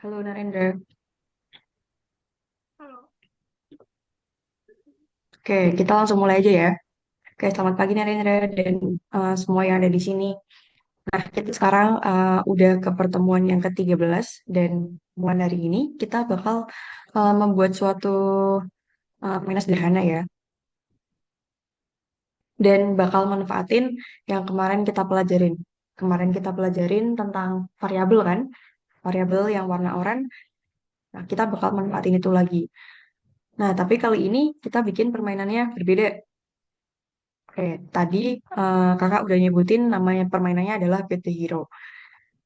Halo Narendra. Halo. Oke, kita langsung mulai aja ya. Oke, selamat pagi Narendra dan semua yang ada di sini. Nah, kita sekarang udah ke pertemuan yang ke-13 dan mulai dari ini kita bakal membuat suatu permainan sederhana ya dan bakal manfaatin yang kemarin kita pelajarin. Kemarin kita pelajarin tentang variabel kan, variabel yang warna oranye. Nah, kita bakal manfaatin itu lagi. Nah, tapi kali ini kita bikin permainannya berbeda. Oke, tadi kakak udah nyebutin namanya permainannya adalah Bet the Hero.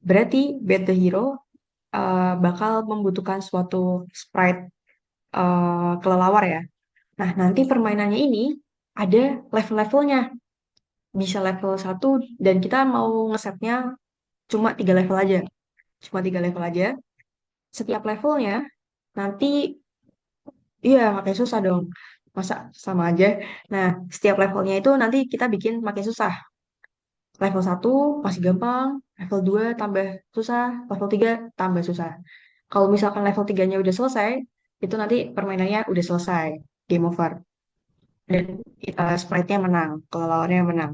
Berarti Bet the Hero bakal membutuhkan suatu sprite kelelawar ya. Nah, nanti permainannya ini ada level-levelnya. Bisa level satu dan kita mau ngesetnya cuma 3 level aja. Cuma 3 level aja. Setiap levelnya nanti, iya makin susah dong. Masa sama aja. Nah, setiap levelnya itu nanti kita bikin makin susah. Level satu masih gampang, level 2 tambah susah, level 3 tambah susah. Kalau misalkan level tiganya udah selesai, itu nanti permainannya udah selesai, game over. Dan sprite-nya menang, kelelawannya menang.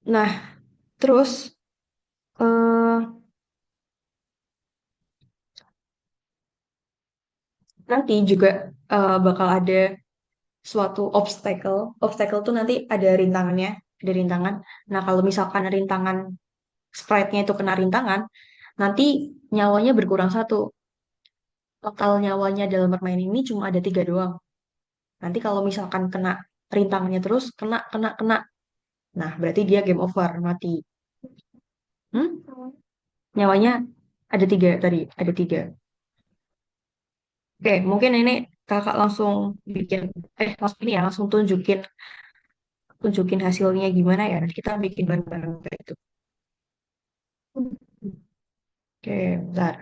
Nah, terus eh, nanti juga bakal ada suatu obstacle. Obstacle tuh nanti ada rintangannya, ada rintangan. Nah, kalau misalkan rintangan sprite-nya itu kena rintangan, nanti nyawanya berkurang satu. Total nyawanya dalam bermain ini cuma ada 3 doang. Nanti kalau misalkan kena rintangannya terus, kena. Nah, berarti dia game over, mati. Hmm? Nyawanya ada 3 tadi, ada 3. Oke, mungkin ini kakak langsung bikin, langsung ini ya, langsung tunjukin hasilnya gimana ya. Nanti kita bikin bareng-bareng kayak itu. Oke, bentar.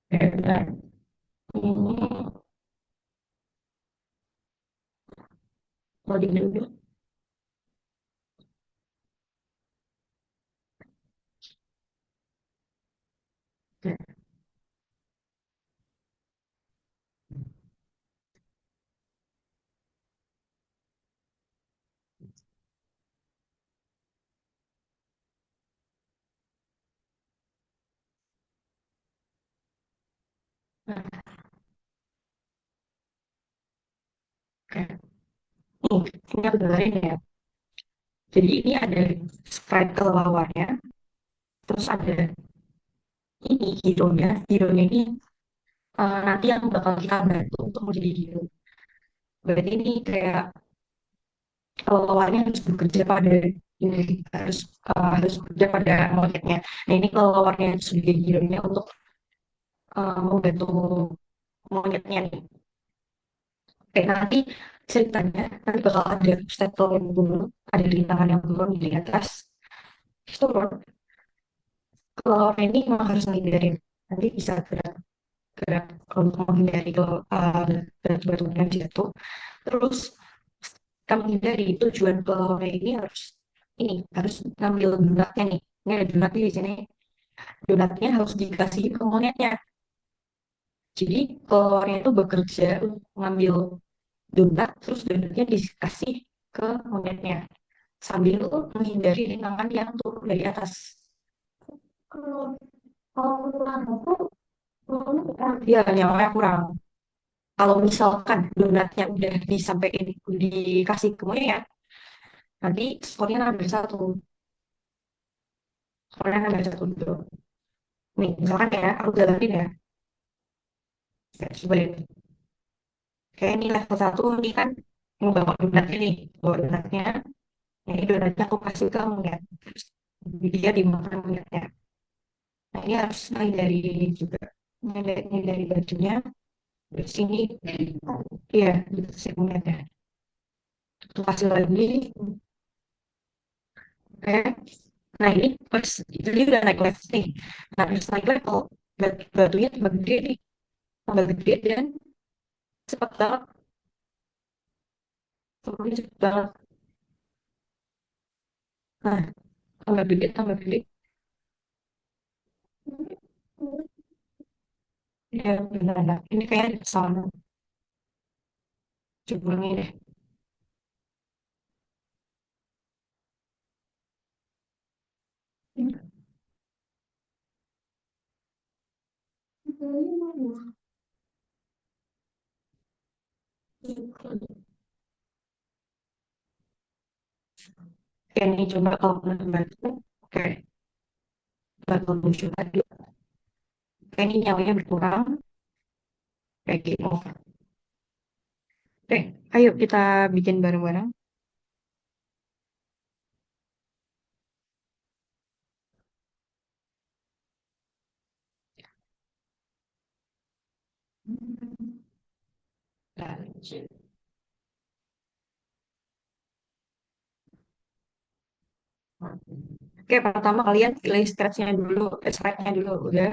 Oke, bentar. Ini loading dulu. Oke, nah, oke. Ini aku dengerin ya. Jadi ini ada sprite kelelawarnya, terus ada ini hero-nya. Hero-nya ini nanti yang bakal kita bantu untuk menjadi hero. Berarti ini kayak kalau lawannya harus bekerja pada ini harus bekerja pada monyetnya. Nah ini kalau lawannya sebagai hero-nya untuk membantu monyetnya nih. Oke, nanti ceritanya nanti bakal ada obstacle yang turun, ada rintangan yang turun di atas. Terus turun. Kalau lawan ini memang harus menghindarin. Nanti bisa gerak untuk menghindari kalau berat batuan yang jatuh. Terus kita menghindari tujuan pelawannya ini harus ngambil donatnya nih. Ini ada donatnya di sini. Donatnya harus dikasih ke monyetnya. Jadi pelawannya itu bekerja untuk ngambil donat, terus donatnya dikasih ke monyetnya sambil menghindari rintangan yang turun dari atas. Kalau kurang itu, ya nyawanya kurang. Kalau misalkan donatnya udah disampaikan dikasih ke monyet, nanti skornya nambah satu. Skornya nambah satu gitu. Nih, misalkan ya, aku jalanin ya. Kayak coba lihat. Kayak ini level satu ini kan mau bawa donatnya nih. Bawa donatnya. Ini donatnya aku kasih ke monyet. Terus dia dimakan monyetnya. Nah, ini harus menghindari juga. Menghindari bajunya. Terus ini, iya, gitu sih monyetnya. Aku kasih lagi. Oke. Nah ini pas itu dia udah naik level nih. Nah pas naik level batunya tambah gede nih, tambah gede dan cepat banget, turunnya cepet banget. Nah tambah gede tambah gede. Ya benar. Ini kayaknya di sana. Coba nih deh. Oke nih coba kalau udah batu. Oke, batu muncul tadi. Oke ini nyawanya berkurang. Kayak gitu. Oke, ayo kita bikin bareng-bareng. Lanjut. Oke, pertama kalian pilih scratch-nya dulu, scratch-nya dulu, udah.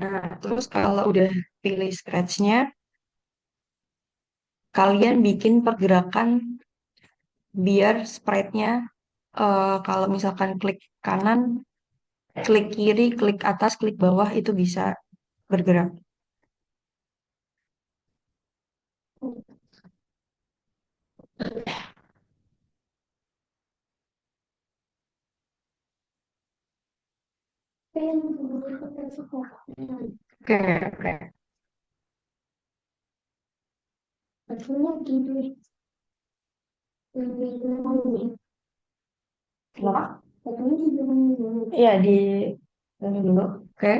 Nah, terus kalau udah pilih scratch-nya, kalian bikin pergerakan biar sprite-nya, kalau misalkan klik kanan, klik kiri, klik atas, klik bawah, itu bisa bergerak. Oke, oke. Kenapa? Iya, di ini dulu. Oke.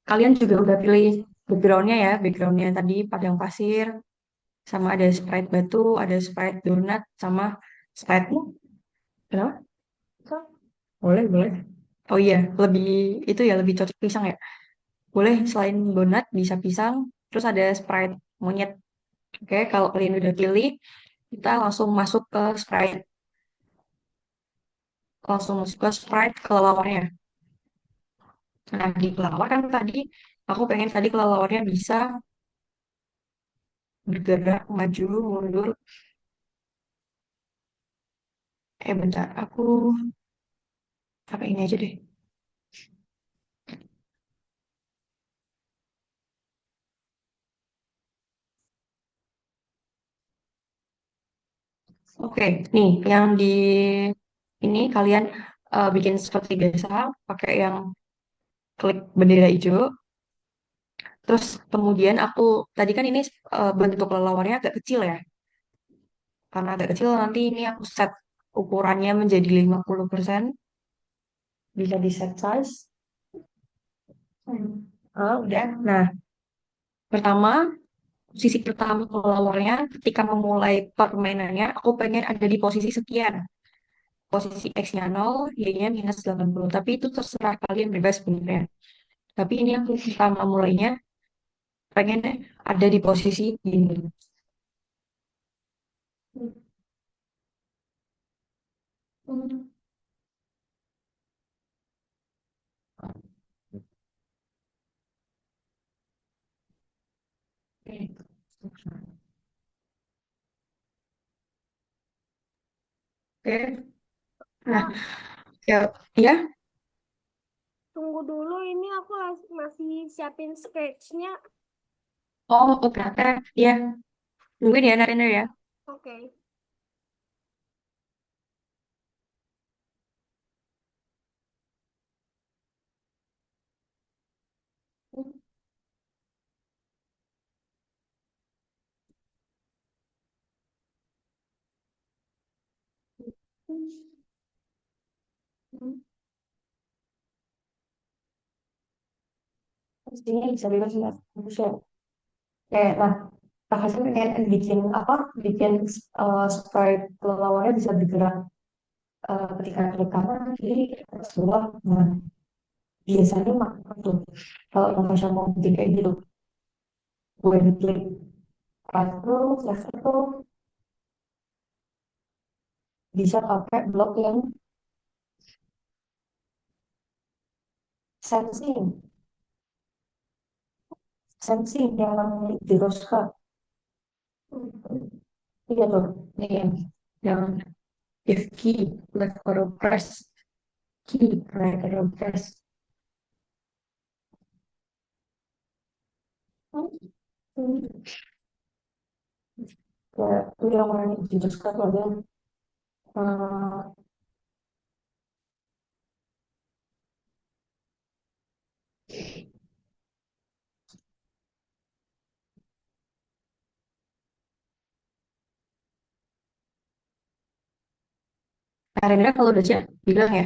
Kalian juga udah pilih backgroundnya ya, backgroundnya tadi padang pasir, sama ada sprite batu, ada sprite donat, sama sprite kenapa? Boleh, boleh. Oh iya, lebih itu ya lebih cocok pisang ya. Boleh selain donat bisa pisang, terus ada sprite monyet. Oke, kalau kalian udah pilih, kita langsung masuk ke sprite, langsung masuk ke sprite kelelawarnya. Nah, di kelelawar kan tadi aku pengen tadi kelelawarnya bisa bergerak maju mundur. Bentar, aku apa ini aja deh. Oke, nih yang di ini kalian bikin seperti biasa, pakai yang klik bendera hijau. Terus kemudian aku tadi kan ini bentuk lelawarnya agak kecil ya. Karena agak kecil nanti ini aku set ukurannya menjadi 50%. Bisa di set size. Udah. Nah, pertama sisi pertama lelawarnya ketika memulai permainannya aku pengen ada di posisi sekian. Posisi X-nya 0, Y-nya minus 80. Tapi itu terserah kalian bebas sebenarnya. Tapi ini aku pertama mulainya pengen ada di posisi ini. Oke. Nah, Kak, ya, ya. tunggu dulu ini aku masih siapin sketchnya. Oh, oke, oke. Ya, mungkin ya, Narendra ya. Oke. Pastinya bisa bebas nggak? Bisa. Kayak, nah, hasil pengen bikin apa? Bikin supaya kelelawarnya bisa bergerak ketika klik kanan, kiri, atas bawah. Nah, biasanya maka tuh kalau yang misalnya mau bikin kayak gitu, gue klik right terus, left terus, bisa pakai blok yang sensing, sensing yang namanya di Roska. Iya loh, nih yang if key, left arrow press, key, right arrow press. Kayak itu yang namanya di Roska tuh ada eh, Karena kalau udah siap bilang ya.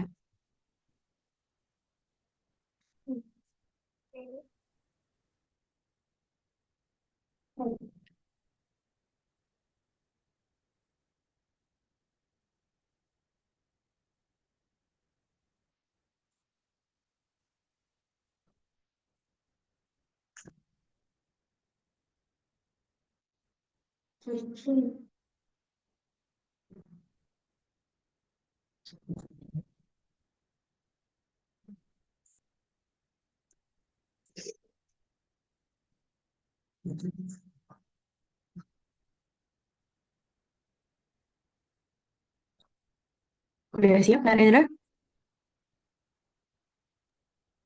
Udah siap Narendra?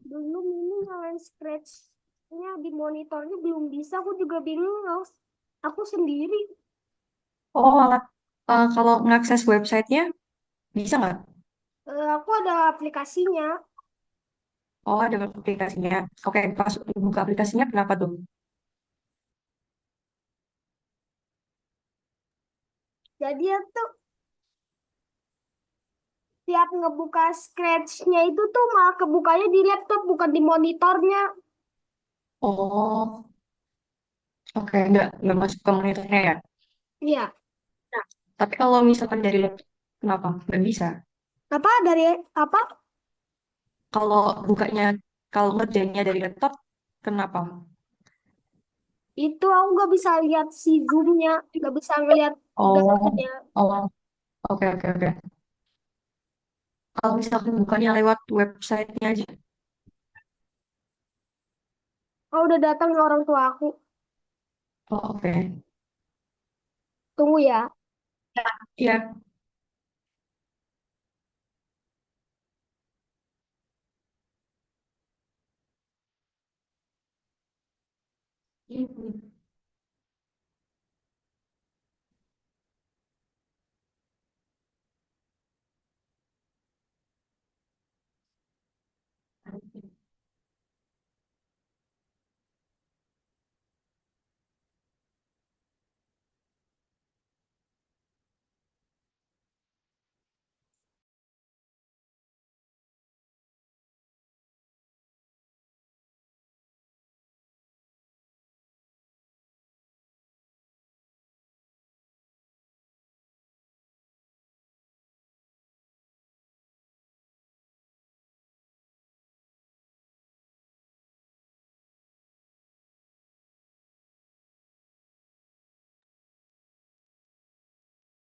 Belum ini nyalain scratch-nya di monitornya belum bisa. Aku juga bingung, Aus. Aku sendiri. Oh, alat kalau ngakses websitenya bisa nggak? Aku ada aplikasinya. Oh, ada aplikasinya. Oke, pas buka aplikasinya kenapa tuh? Jadi ya tuh tiap ngebuka scratch-nya itu tuh malah kebukanya di laptop bukan di monitornya. Oh, oke, nggak masuk ke monitornya ya. Iya. Nah, tapi kalau misalkan dari laptop, kenapa? Nggak bisa. Apa dari apa? Kalau bukanya, kalau ngerjainnya dari laptop, kenapa? Itu aku nggak bisa lihat si zoom-nya, nggak bisa ngeliat Oh, gambarnya. oh, oke, oke, oke. Kalau misalkan bukanya lewat websitenya aja. Oh, udah datang orang tua aku. Oh, oke. Tunggu ya. Iya.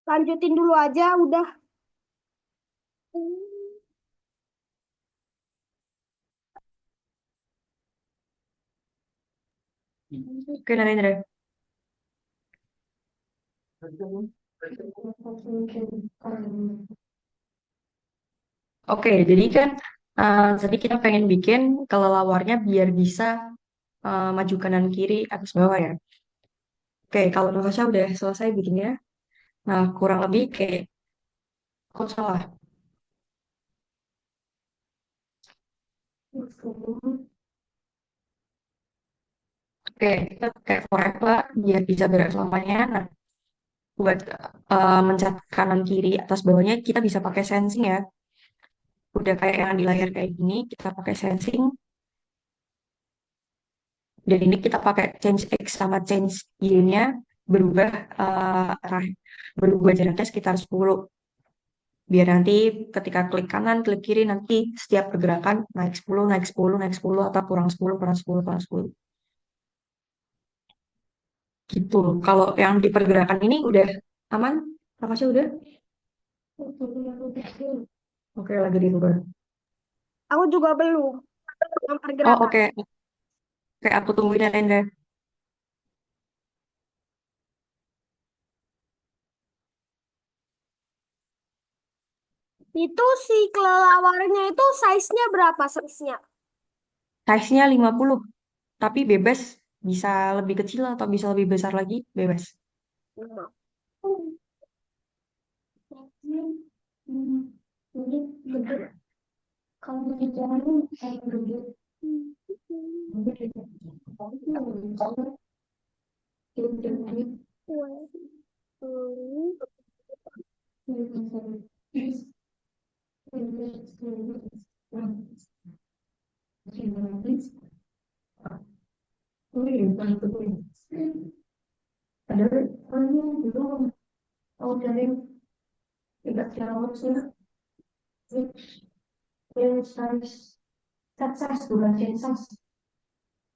Lanjutin dulu aja, udah. Oke, Narendra. Oke, jadi kan tadi kita pengen bikin kelelawarnya biar bisa maju kanan kiri atas bawah ya. Oke, kalau Natasha udah selesai bikinnya, nah kurang lebih kayak kok salah. Oke, kita pakai forever biar bisa berak selamanya. Nah, buat mencet kanan kiri atas bawahnya kita bisa pakai sensing ya. Udah kayak yang di layar kayak gini, kita pakai sensing. Dan ini kita pakai change X sama change Y-nya berubah arah berubah jaraknya sekitar 10. Biar nanti ketika klik kanan, klik kiri nanti setiap pergerakan naik 10, naik 10, naik 10 atau kurang 10, kurang 10, kurang 10. Gitu. Kalau yang di pergerakan ini udah aman? Apa sih udah? Oke, lagi di luar. Aku juga belum. Yang Oh, pergerakan. oke. Oke, aku tungguin ya, Indra. Itu si kelelawarnya itu size-nya berapa size-nya? Size-nya 50, tapi bebas. Bisa lebih kecil atau bisa lebih besar lagi, bebas. Lima. Kalau di jalan saya gede. Ada belum. Oh, dari tidak terlalu sih. Size, set size bukan change size.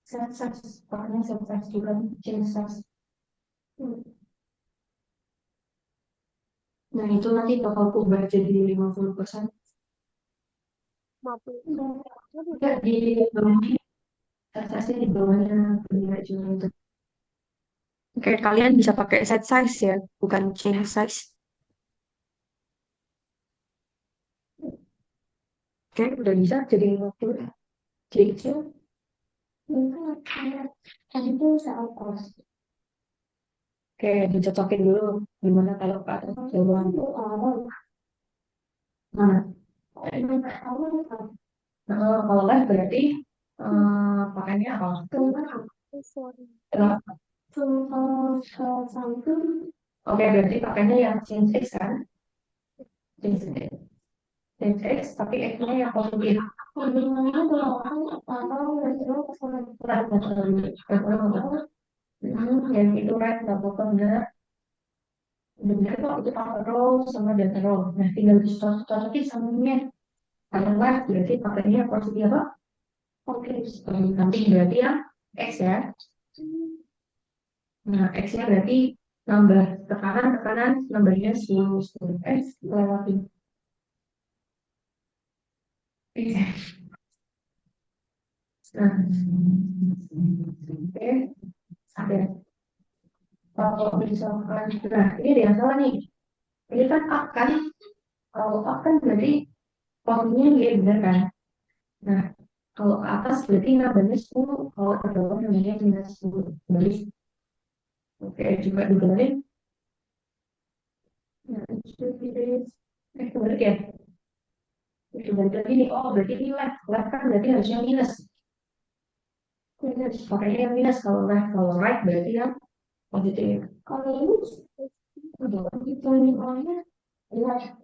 Set size, pokoknya set size bukan change size. Nah, itu nanti bakal kubah jadi 50%. 50. Enggak di bawahnya, set size di bawahnya bendera juga itu. Oke, kalian bisa pakai set size ya, bukan change size. Oke, udah bisa jadi 50. Jadi kecil. Tadi itu soal kos. Oke, dicocokin dulu. Gimana kalau ke atas jauhan? Mana? Nah, kalau les berarti pakainya apa? Sorry. Kenapa? Oke, berarti pakainya yang jeans X kan? Jeans X. Jeans X, tapi X-nya yang positif. Yang itu kan nggak apa-apa bener. Bener kok itu pakai roll sama dan roll. Nah, tinggal dicocokin sama ini. Kalau nggak, berarti pakainya positif apa? Oke, nanti berarti ya X ya. Nah, X-nya berarti nambah tekanan, nambahnya 10 X lewatin. X. Nah, oke, ada. Kalau misalkan, nah ini ada yang salah nih. Ini kan up kan, kalau up kan berarti posisinya dia benar kan. Nah, kalau ke atas berarti nambahnya 10, kalau ke bawah nambahnya minus 10. Balik. Oke, coba dibalik. Nah, itu kebalik ya. Itu balik lagi nih, oh berarti ini left. Left kan berarti harusnya minus. Minus, makanya yang minus kalau left, kalau right berarti yang positif. Kalau ini udah itu ini orangnya left.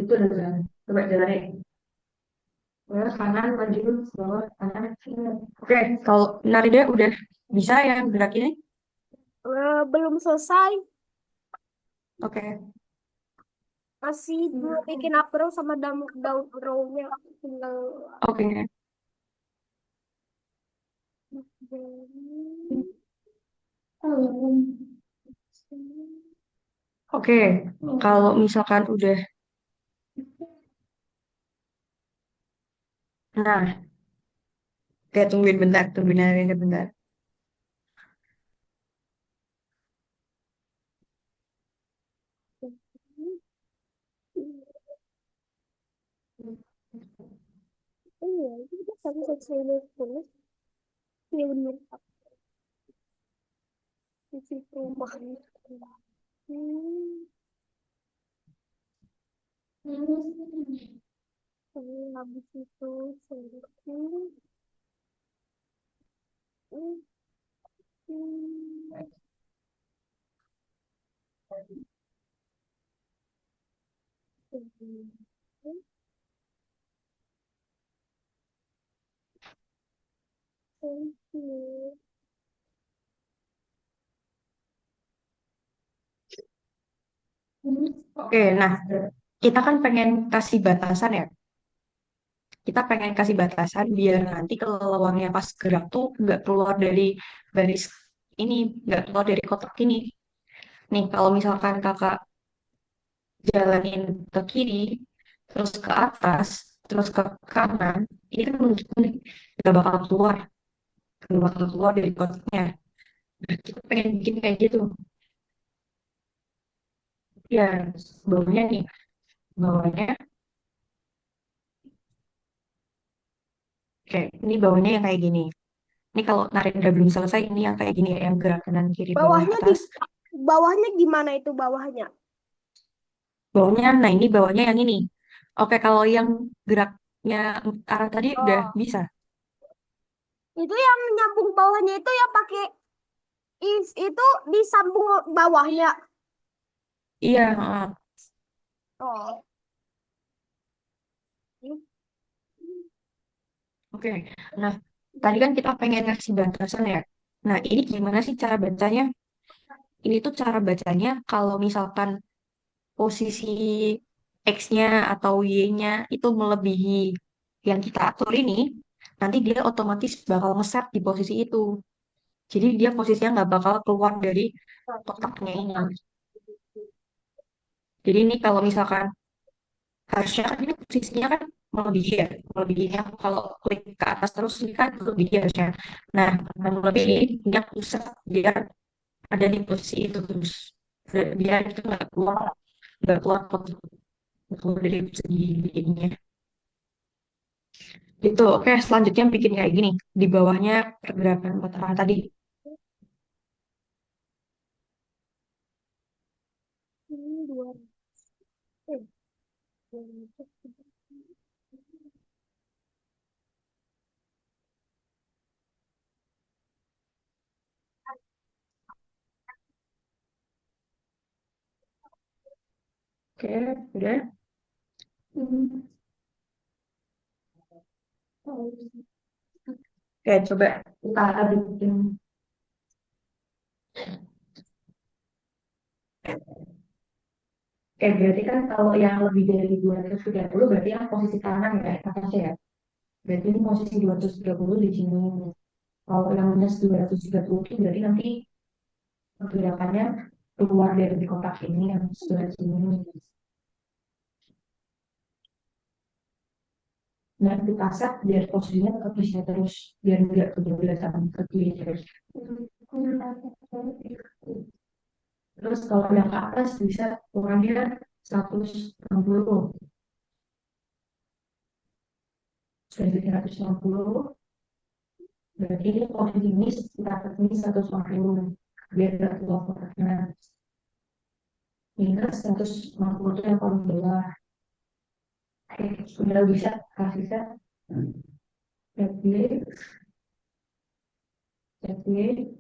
Itu udah jalan. Coba jalanin. Ya, kanan maju, bawah, kanan. Oke, kalau Narida udah bisa ya gerak ini? Belum selesai. Oke. Masih belum bikin up row sama down row-nya. Tinggal Oke. Oke, kalau misalkan udah, nah, kayak tungguin Narida bentar. iya, itu kita bisa selesai terus. Ya benar. Isi perumahan. Hmm. Habis itu selesai. Thank you. Oke, nah, kita kan pengen kasih batasan ya. Kita pengen kasih batasan biar nanti kalau uangnya pas gerak tuh nggak keluar dari garis ini, nggak keluar dari kotak ini. Nih, kalau misalkan kakak jalanin ke kiri, terus ke atas, terus ke kanan, ini kan menunjukkan nggak bakal keluar, nggak bakal keluar dari kotaknya. Nah, kita pengen bikin kayak gitu. Ya, bawahnya nih, bawahnya, kayak ini bawahnya yang kayak gini. Ini kalau Narendra belum selesai, ini yang kayak gini, yang gerak kanan kiri bawah Bawahnya di atas. bawahnya gimana itu bawahnya? Bawahnya, nah ini bawahnya yang ini. Oke, kalau yang geraknya arah tadi udah Oh, bisa. itu yang nyambung bawahnya itu ya pakai itu disambung bawahnya. Iya, heeh. Oh. Oke. Nah, tadi kan kita pengen ngasih batasan ya. Nah, ini gimana sih cara bacanya? Ini tuh cara bacanya kalau misalkan posisi X-nya atau Y-nya itu melebihi yang kita atur ini, nanti dia otomatis bakal ngeset di posisi itu. Jadi dia posisinya nggak bakal keluar dari kotaknya ini. Jadi ini kalau misalkan harusnya kan ini posisinya kan melebihi ya, melebihinya kalau klik ke atas terus ini kan melebihi harusnya. Nah, yang melebihi ini dia pusat biar ada di posisi itu terus. Biar itu nggak keluar kotak, nggak keluar dari segi ininya. Itu oke. Selanjutnya bikin kayak gini di bawahnya pergerakan kotak tadi. Ini dua. Eh, dua. Oke, udah. Hmm. Oke, coba kita bikin. Oke, berarti kan kalau yang lebih dari 230 berarti yang posisi kanan ya, atasnya ya. Berarti ini posisi 230 di sini. Kalau yang minus 230 itu berarti nanti pergerakannya keluar dari kotak ini yang sebelah sini. Nah, kita set biar posisinya tetap bisa terus, biar tidak kebablasan ke kiri terus. Terus kalau yang ke atas bisa kurangnya 160. Dari 160, berarti ini posisi ini kita ini 160. Biar tidak keluar kotaknya. Minus 160 itu yang paling bawah. Oke, sudah bisa kasih set. Set setway.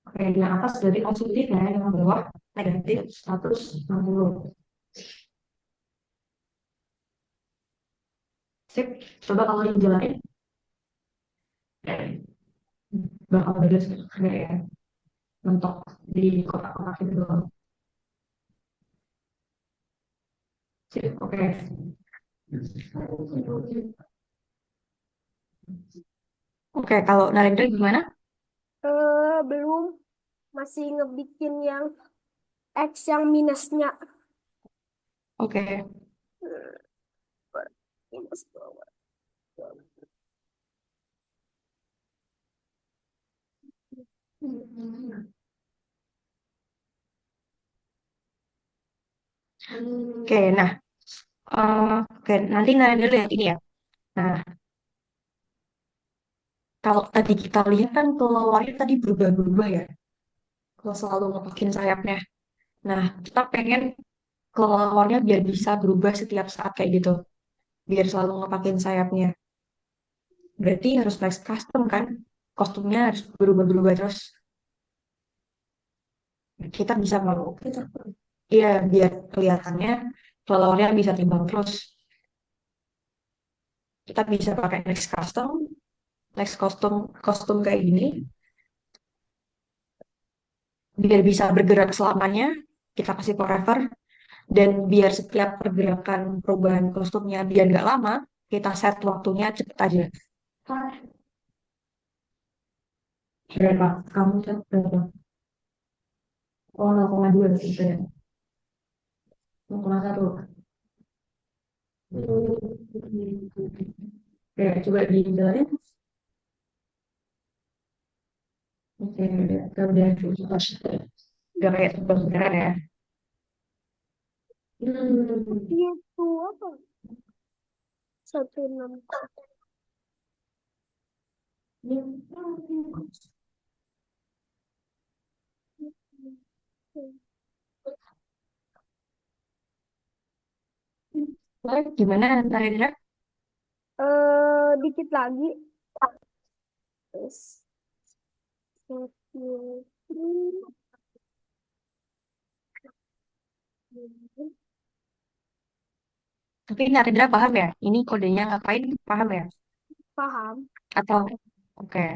Oke, yang atas berarti positif ya, yang bawah negatif 160. Sip, coba kalau dijalanin, bakal beres nggak ya, mentok di kotak-kotak itu doang. Sip, oke. Oke, kalau Narendra gimana? Belum masih ngebikin yang X yang minusnya. Oke. Minus bawah. Oke, nah, oke, nanti Narendra lihat ini ya. Nah, kalau tadi kita lihat kan keluarnya tadi berubah-berubah ya, kalau selalu ngepakin sayapnya. Nah, kita pengen keluarnya biar bisa berubah setiap saat kayak gitu, biar selalu ngepakin sayapnya. Berarti harus next custom kan? Kostumnya harus berubah-berubah terus. Kita bisa mau, iya biar kelihatannya followernya bisa timbang terus. Kita bisa pakai next custom, kostum kayak gini, biar bisa bergerak selamanya. Kita kasih forever dan biar setiap pergerakan perubahan kostumnya biar nggak lama, kita set waktunya cepet aja. Berapa? Kamu cat berapa? Oh, 0,2 gitu ya. 0,1. Oke, coba dijelasin. Oke, kemudian gak kayak tebak beneran ya. Hmm. Itu apa? 16. Gimana Narendra? Dikit lagi. Yes. 33. Tapi Narendra paham ya? Ini kodenya ngapain? Paham ya? Paham? Atau oke.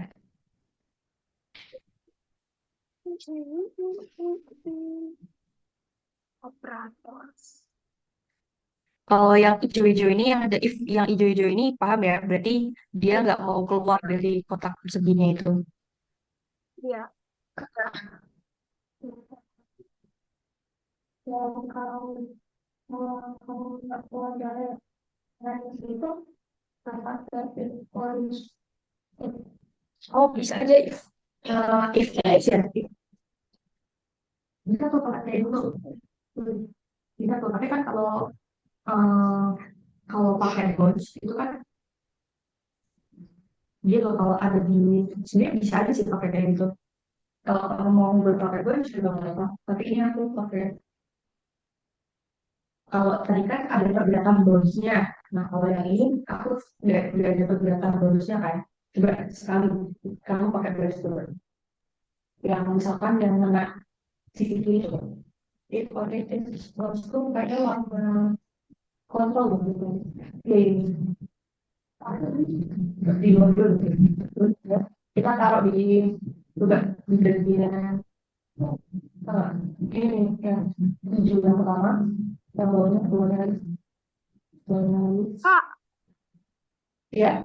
Operators. Kalau yang hijau-hijau ini yang ada if yang hijau-hijau ini paham ya? Berarti dia nggak mau keluar dari kotak perseginya itu. Ya. Kalau nggak keluar dari itu, oh bisa aja if guys ya. Bisa tuh pakai dulu. Bisa tuh. Tapi kan eh, kalau pakai bonus itu kan dia kalau ada di sebenarnya bisa aja sih pakai kayak gitu. Kalau kamu mau berpakai bonus juga nggak apa. Tapi ini aku pakai kalau tadi kan ada pergerakan bonusnya. Nah kalau yang ini aku nggak ada pergerakan bonusnya kan. Coba sekali kamu pakai bonus dulu. Yang misalkan yang kena sisi kiri itu bonusku kayaknya warna kontrol gitu. Jadi di mobil gitu. Kita taruh di juga di bagian ini yang tujuh yang pertama yang bawahnya kemudian Kak, ya.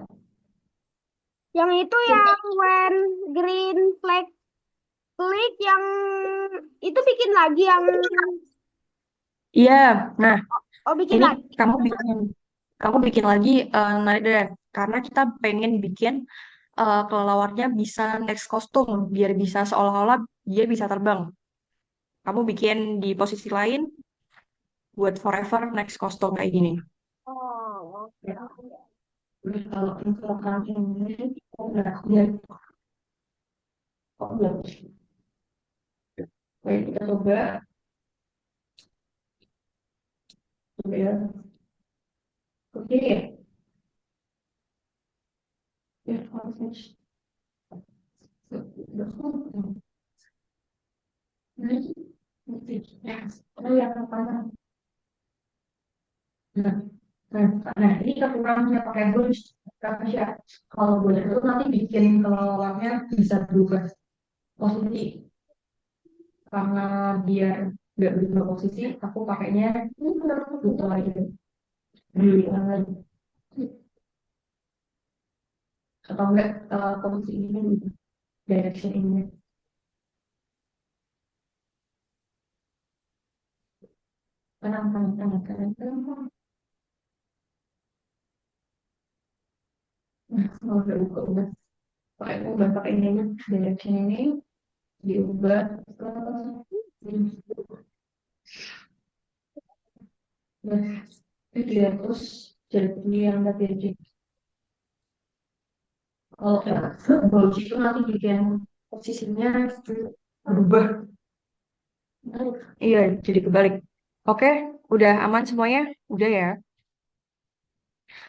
yang itu yang when green flag klik yang itu bikin lagi yang Iya, nah oh bikin ini lagi. kamu bikin lagi narik deh karena kita pengen bikin kelelawarnya bisa next kostum biar bisa seolah-olah dia bisa terbang. Kamu bikin di posisi lain buat forever next kostum kayak gini. Oh, Ya. oke. Jadi kalau misalkan ini udah ya kok belum. Oke, kita coba ya. Oke, ya harusnya. Ya, oh yang pertama. Nah, nah, nah, ini kekurangannya pakai bonus. Karena ya, kalau boleh itu nanti bikin kelelawarnya bisa berubah posisi. Karena biar nggak berubah posisi, aku pakainya gitu aja. Di atau enggak posisi ini gitu, direction ini. Tenang, tenang, tenang, tenang, tenang. Nah, kalau udah buka, udah pakai ini aja, direction ini diubah ke nah, itu ya terus jadi yang tadi aja. Kalau bounce itu nanti bikin posisinya berubah. Iya, jadi kebalik. Oke, udah aman semuanya? Udah ya.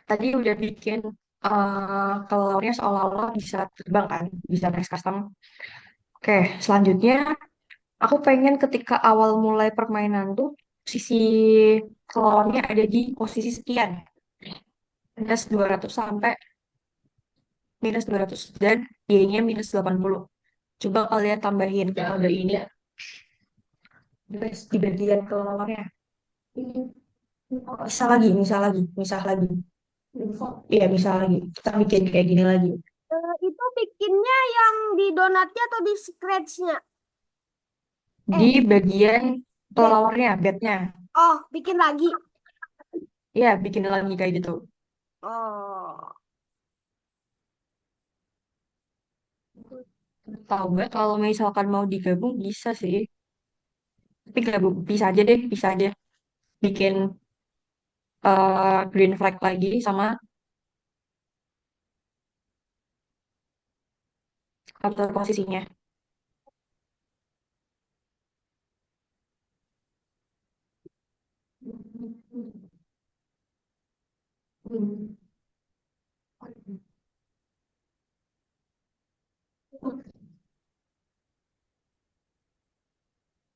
Tadi udah bikin kelelawarnya seolah-olah bisa terbang kan, bisa next custom. Oke, selanjutnya aku pengen ketika awal mulai permainan tuh sisi kelelawarnya ada di posisi sekian, -200 sampai -200 dan Y-nya -80. Coba kalian tambahin ke kode ini guys di bagian kelelawarnya. Misal lagi. Iya, misal lagi. Kita bikin kayak gini lagi. Itu bikinnya yang di donatnya atau di scratch-nya? Di Eh, bagian bed. kelelawar bednya. Oh, bikin lagi. Iya, bikin lagi kayak gitu. Oh. Tahu nggak kalau misalkan mau digabung bisa sih. Tapi gabung bisa aja deh, bisa aja. Bikin green flag lagi sama atur posisinya.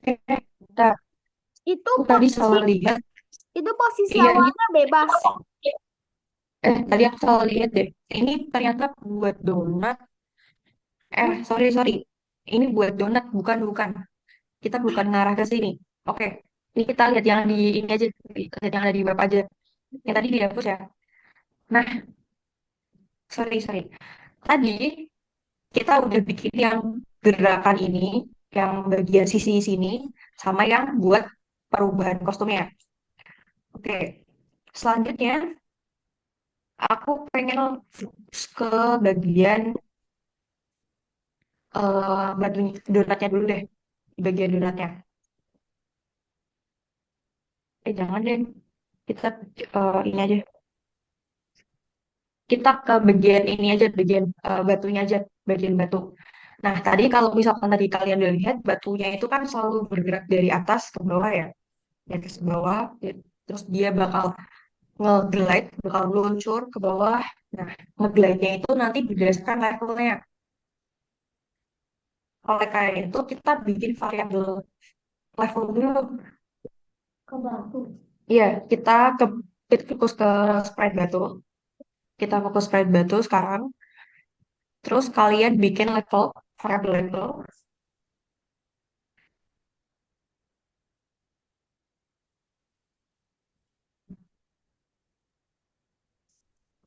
Bentar, Itu aku tadi posisi salah lihat. itu posisi Iya, ini awalnya bebas. tadi aku salah lihat deh. Ini ternyata buat donat. Sorry, sorry. Ini buat donat, bukan, bukan. Kita bukan ngarah ke sini. Oke, ini kita lihat yang di ini aja, lihat yang ada di web aja. Yang tadi dihapus ya. Nah, sorry, sorry. Tadi kita udah bikin yang gerakan ini, yang bagian sisi sini, sama yang buat perubahan kostumnya. Oke, selanjutnya aku pengen fokus ke bagian batu donatnya dulu deh, di bagian donatnya. Jangan deh, kita ini aja. Kita ke bagian ini aja, bagian batunya aja, bagian batu. Nah, tadi kalau misalkan tadi kalian udah lihat, batunya itu kan selalu bergerak dari atas ke bawah ya, dari atas ke bawah, terus dia bakal nge-glide, bakal meluncur ke bawah. Nah, nge-glide-nya itu nanti berdasarkan levelnya. Oleh karena itu, kita bikin variabel level dulu. Ke batu. Iya, ke kita fokus ke sprite batu. Kita fokus sprite batu sekarang. Terus kalian bikin level, variabel level.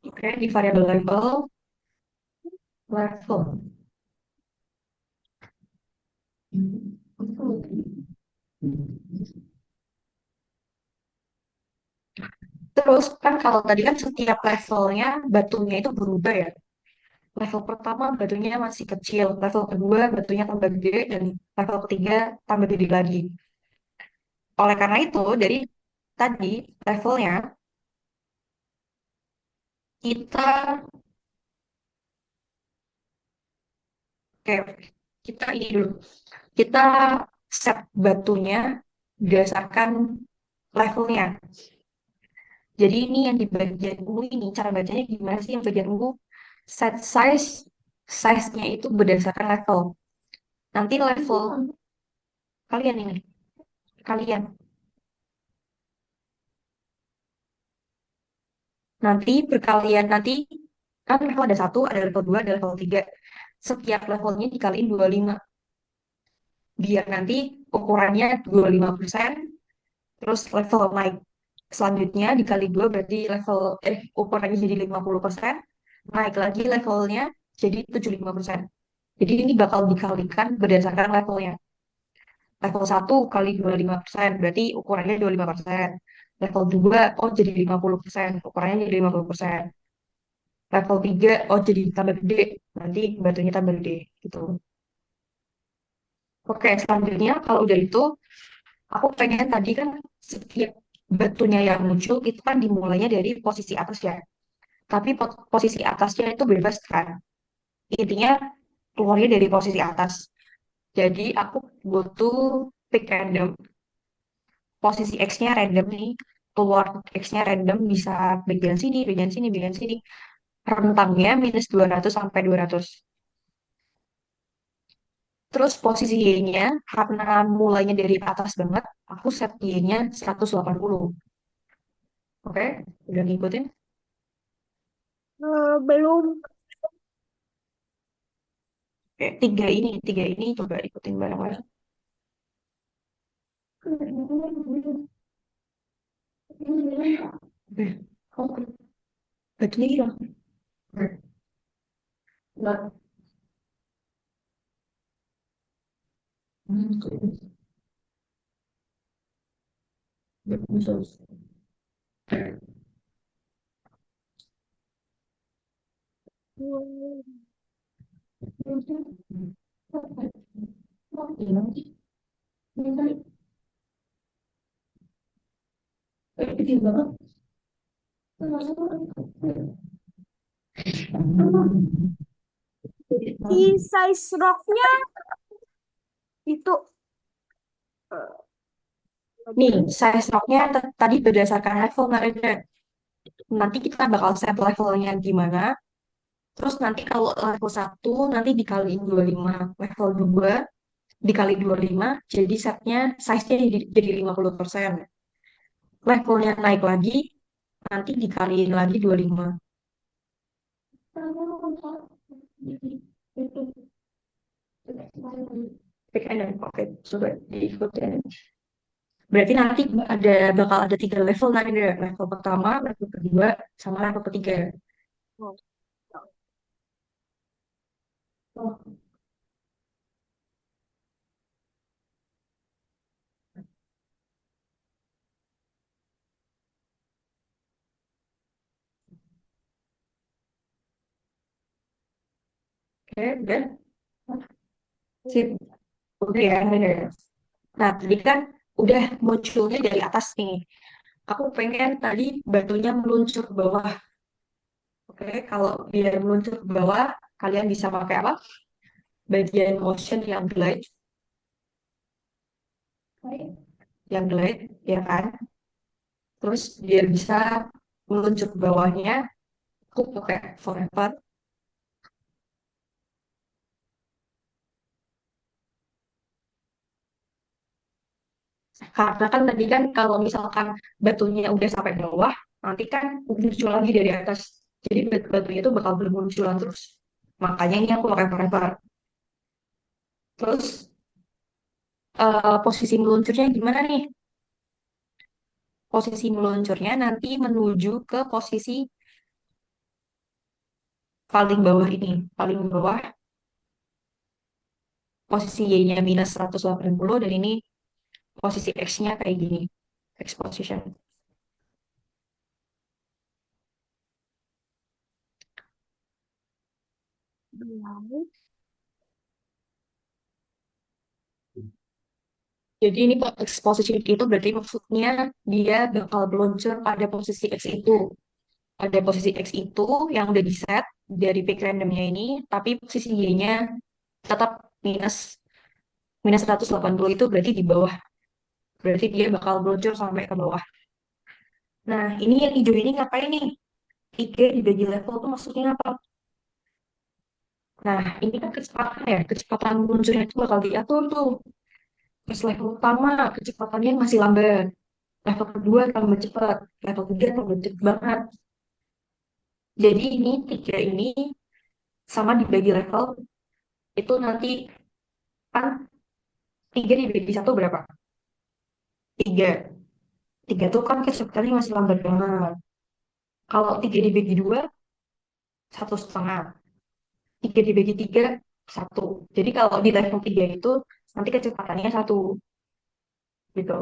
Oke, di variabel level, level. Terus kan kalau tadi kan setiap levelnya batunya itu berubah ya. Level pertama batunya masih kecil, level kedua batunya tambah gede, dan level ketiga tambah gede lagi. Oleh karena itu, dari tadi levelnya kita kayak kita ini dulu, kita set batunya berdasarkan levelnya. Jadi ini yang di bagian ungu ini, cara bacanya gimana sih yang bagian ungu? Set size-nya itu berdasarkan level. Nanti level kalian ini, kalian. Nanti berkalian, nanti kan level ada satu, ada level dua, ada level tiga. Setiap levelnya dikaliin 25. Biar nanti ukurannya 25%, terus level naik. Selanjutnya dikali dua berarti ukurannya jadi 50%, naik lagi levelnya jadi 75%. Jadi ini bakal dikalikan berdasarkan levelnya. Level satu kali 25%, berarti ukurannya 25%. Level 2 oh jadi 50%, ukurannya jadi 50%. Level 3 oh jadi tambah gede, nanti batunya tambah gede, gitu. Oke, selanjutnya kalau udah itu, aku pengen tadi kan setiap batunya yang muncul itu kan dimulainya dari posisi atas ya. Tapi posisi atasnya itu bebas kan. Intinya keluarnya dari posisi atas. Jadi aku butuh pick random. Posisi X-nya random nih. Keluar X-nya random bisa bagian sini, bagian sini, bagian sini. Rentangnya minus 200 sampai 200. Terus posisi Y-nya, karena mulainya dari atas banget, aku set Y-nya 180. Oke, udah ngikutin? Belum. Oke, tiga ini coba ikutin bareng-bareng. Oke, oke. Batunya hilang. Oke. Si size rocknya itu Nih, size rocknya tadi berdasarkan level nggak ada. Nanti kita bakal set levelnya gimana. Terus nanti kalau level satu nanti dikaliin 25. Level 2 dikali 25, jadi setnya size-nya jadi 50%. Levelnya naik lagi, nanti dikaliin lagi 25. Pick and then pocket. Coba diikutin. Berarti nanti bakal ada 3 level nanti ada level pertama, level kedua, sama level ketiga. oh, Oke, udah. Sip. Udah ya, udah ya. Nah, tadi kan udah munculnya dari atas nih. Aku pengen tadi batunya meluncur ke bawah. Oke, kalau biar meluncur ke bawah, kalian bisa pakai apa? Bagian motion yang glide, ya kan? Terus biar bisa meluncur ke bawahnya, aku pakai forever. Karena kan tadi kan kalau misalkan batunya udah sampai bawah, nanti kan muncul lagi dari atas. Jadi batunya itu bakal bermunculan terus. Makanya ini aku pakai forever. Terus posisi meluncurnya gimana nih? Posisi meluncurnya nanti menuju ke posisi paling bawah ini. Paling bawah posisi Y-nya minus 180 dan ini posisi X-nya kayak gini. X position. belau. Jadi ini X position itu berarti maksudnya dia bakal meluncur pada posisi X itu. Pada posisi X itu yang udah di set dari pick randomnya ini, tapi posisi Y-nya tetap minus minus 180 itu berarti di bawah. Berarti dia bakal meluncur sampai ke bawah. Nah, ini yang hijau ini ngapain nih? Tiga dibagi level tuh maksudnya apa? Nah, ini kan kecepatan ya. Kecepatan meluncurnya itu bakal diatur tuh. Pas level pertama, kecepatannya masih lambat. Level kedua tambah cepat. Level tiga tambah cepat banget. Jadi ini tiga ini sama dibagi level itu nanti kan tiga dibagi satu berapa? Tiga. Tiga tuh kan kecepatannya masih lambat banget. Kalau tiga dibagi dua, 1,5. Tiga dibagi tiga, satu. Jadi kalau di level tiga itu nanti kecepatannya satu gitu.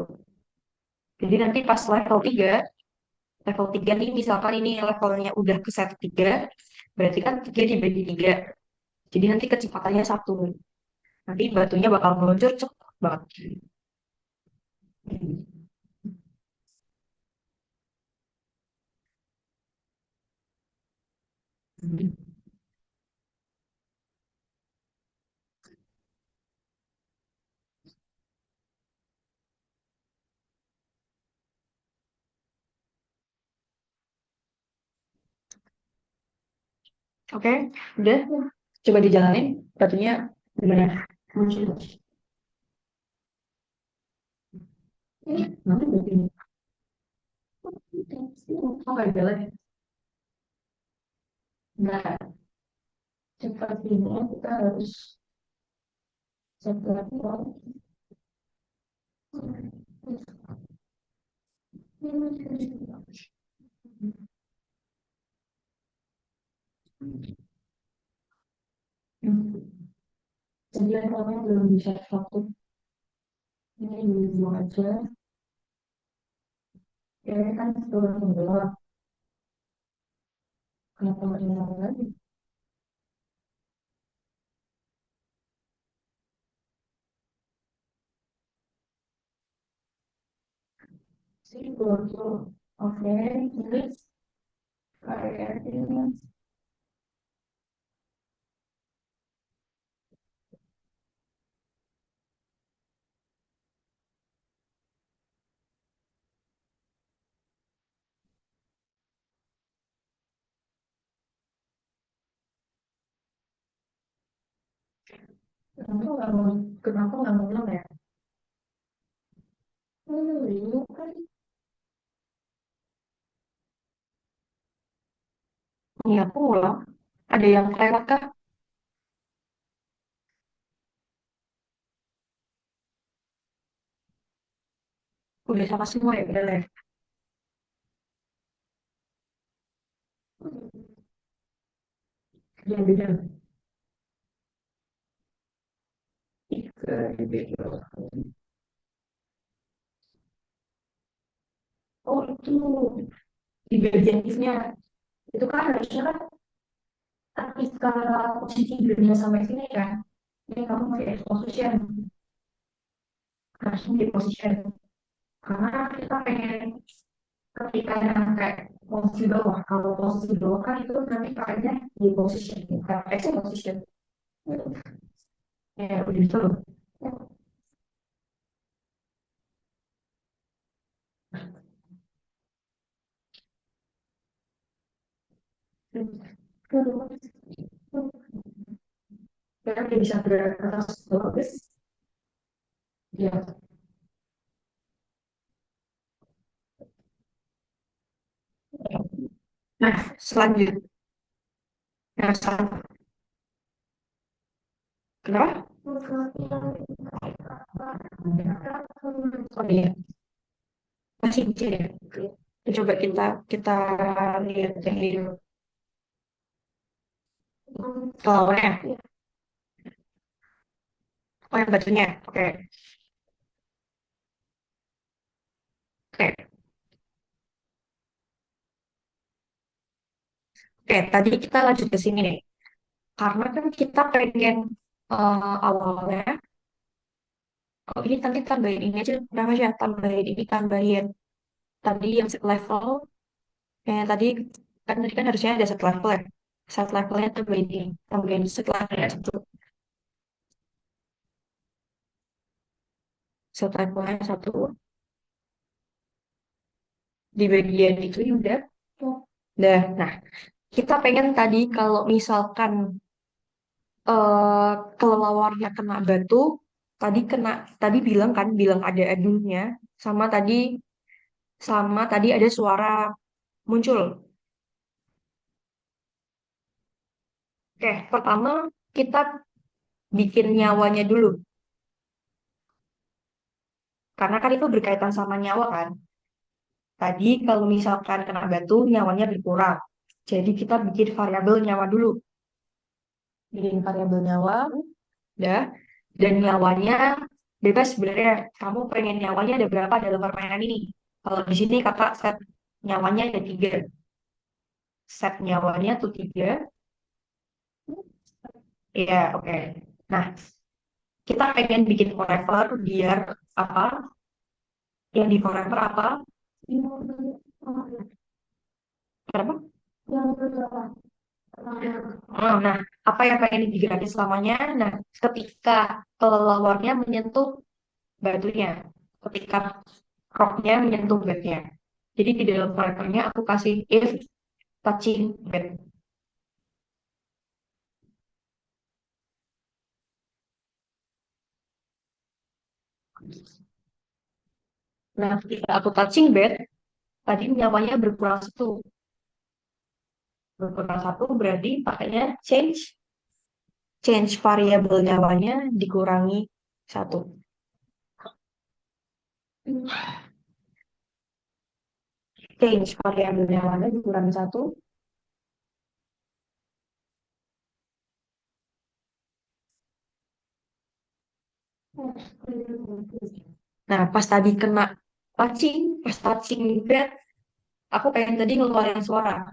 Jadi nanti pas level 3 nih misalkan ini levelnya udah ke set 3, berarti kan 3 dibagi 3. Jadi nanti kecepatannya satu. Nanti batunya bakal meluncur cepet banget. Oke, udah. Coba dijalanin. Batunya gimana? Muncul. Nanti batunya. Oh, nggak jalan ya? Nah, cepat ini kita harus setelah jadi levelnya belum bisa satu. Ini dulu aja. Ya kan turun gelap. Kenapa nggak nyala lagi? Sih, tuh. Oke, ini kayaknya. Kenapa nggak ngulang ya? Ini kan. Ini aku ngulang. Ada yang lewat kah? Udah sama semua ya, udah lewat. Yang beda. Tiga, beda. Oh, itu di bagian if-nya. Itu kan harusnya kan ketika posisi dunia sampai sini kan. Ini kamu pakai position. Langsung di position. Karena kita pengen ketika yang kayak posisi bawah. Kalau posisi bawah kan itu nanti pakainya di position. Bukan X position. Ya, udah gitu loh. Ya, dia bisa gerak ke atas bawah, guys. Ya. Nah, selanjutnya. Nah, kenapa? Oh iya, masih kecil ya. Coba kita kita lihat yang ini dulu. Lawannya, oh yang batunya. Oke, oke, oke. Tadi kita lanjut ke sini nih. Karena kan kita pengen awalnya, oh ini nanti tambahin ini aja, berapa aja? Tambahin ini, tambahin tadi yang set level. Tadi kan harusnya ada set level ya. Set levelnya tambahin ini, tambahin set levelnya satu, set levelnya satu di bagian itu ya udah. Nah, kita pengen tadi kalau misalkan eh kelelawarnya kena batu, tadi bilang ada adunya, sama tadi ada suara muncul. Oke, pertama kita bikin nyawanya dulu, karena kan itu berkaitan sama nyawa kan. Tadi kalau misalkan kena batu, nyawanya berkurang. Jadi kita bikin variabel nyawa dulu, bikin variabel nyawa, dah. Dan nyawanya bebas sebenarnya. Kamu pengen nyawanya ada berapa dalam permainan ini? Kalau di sini kakak set nyawanya ada tiga. Set nyawanya tuh tiga. Iya, oke. Nah, kita pengen bikin forever biar apa? Yang di forever apa? Kenapa? Oh, nah, apa yang pengen diganti selamanya? Nah, ketika kelelawarnya menyentuh batunya, ketika rocknya menyentuh bednya. Jadi di dalam forevernya aku kasih if touching bed. Nah, ketika aku touching bed, tadi nyawanya berkurang satu. Berkurang satu berarti pakainya change variabel nyawanya dikurangi satu. Change variabel nyawanya dikurangi satu. Nah, pas tadi kena pas touching bed, aku pengen tadi ngeluarin suara.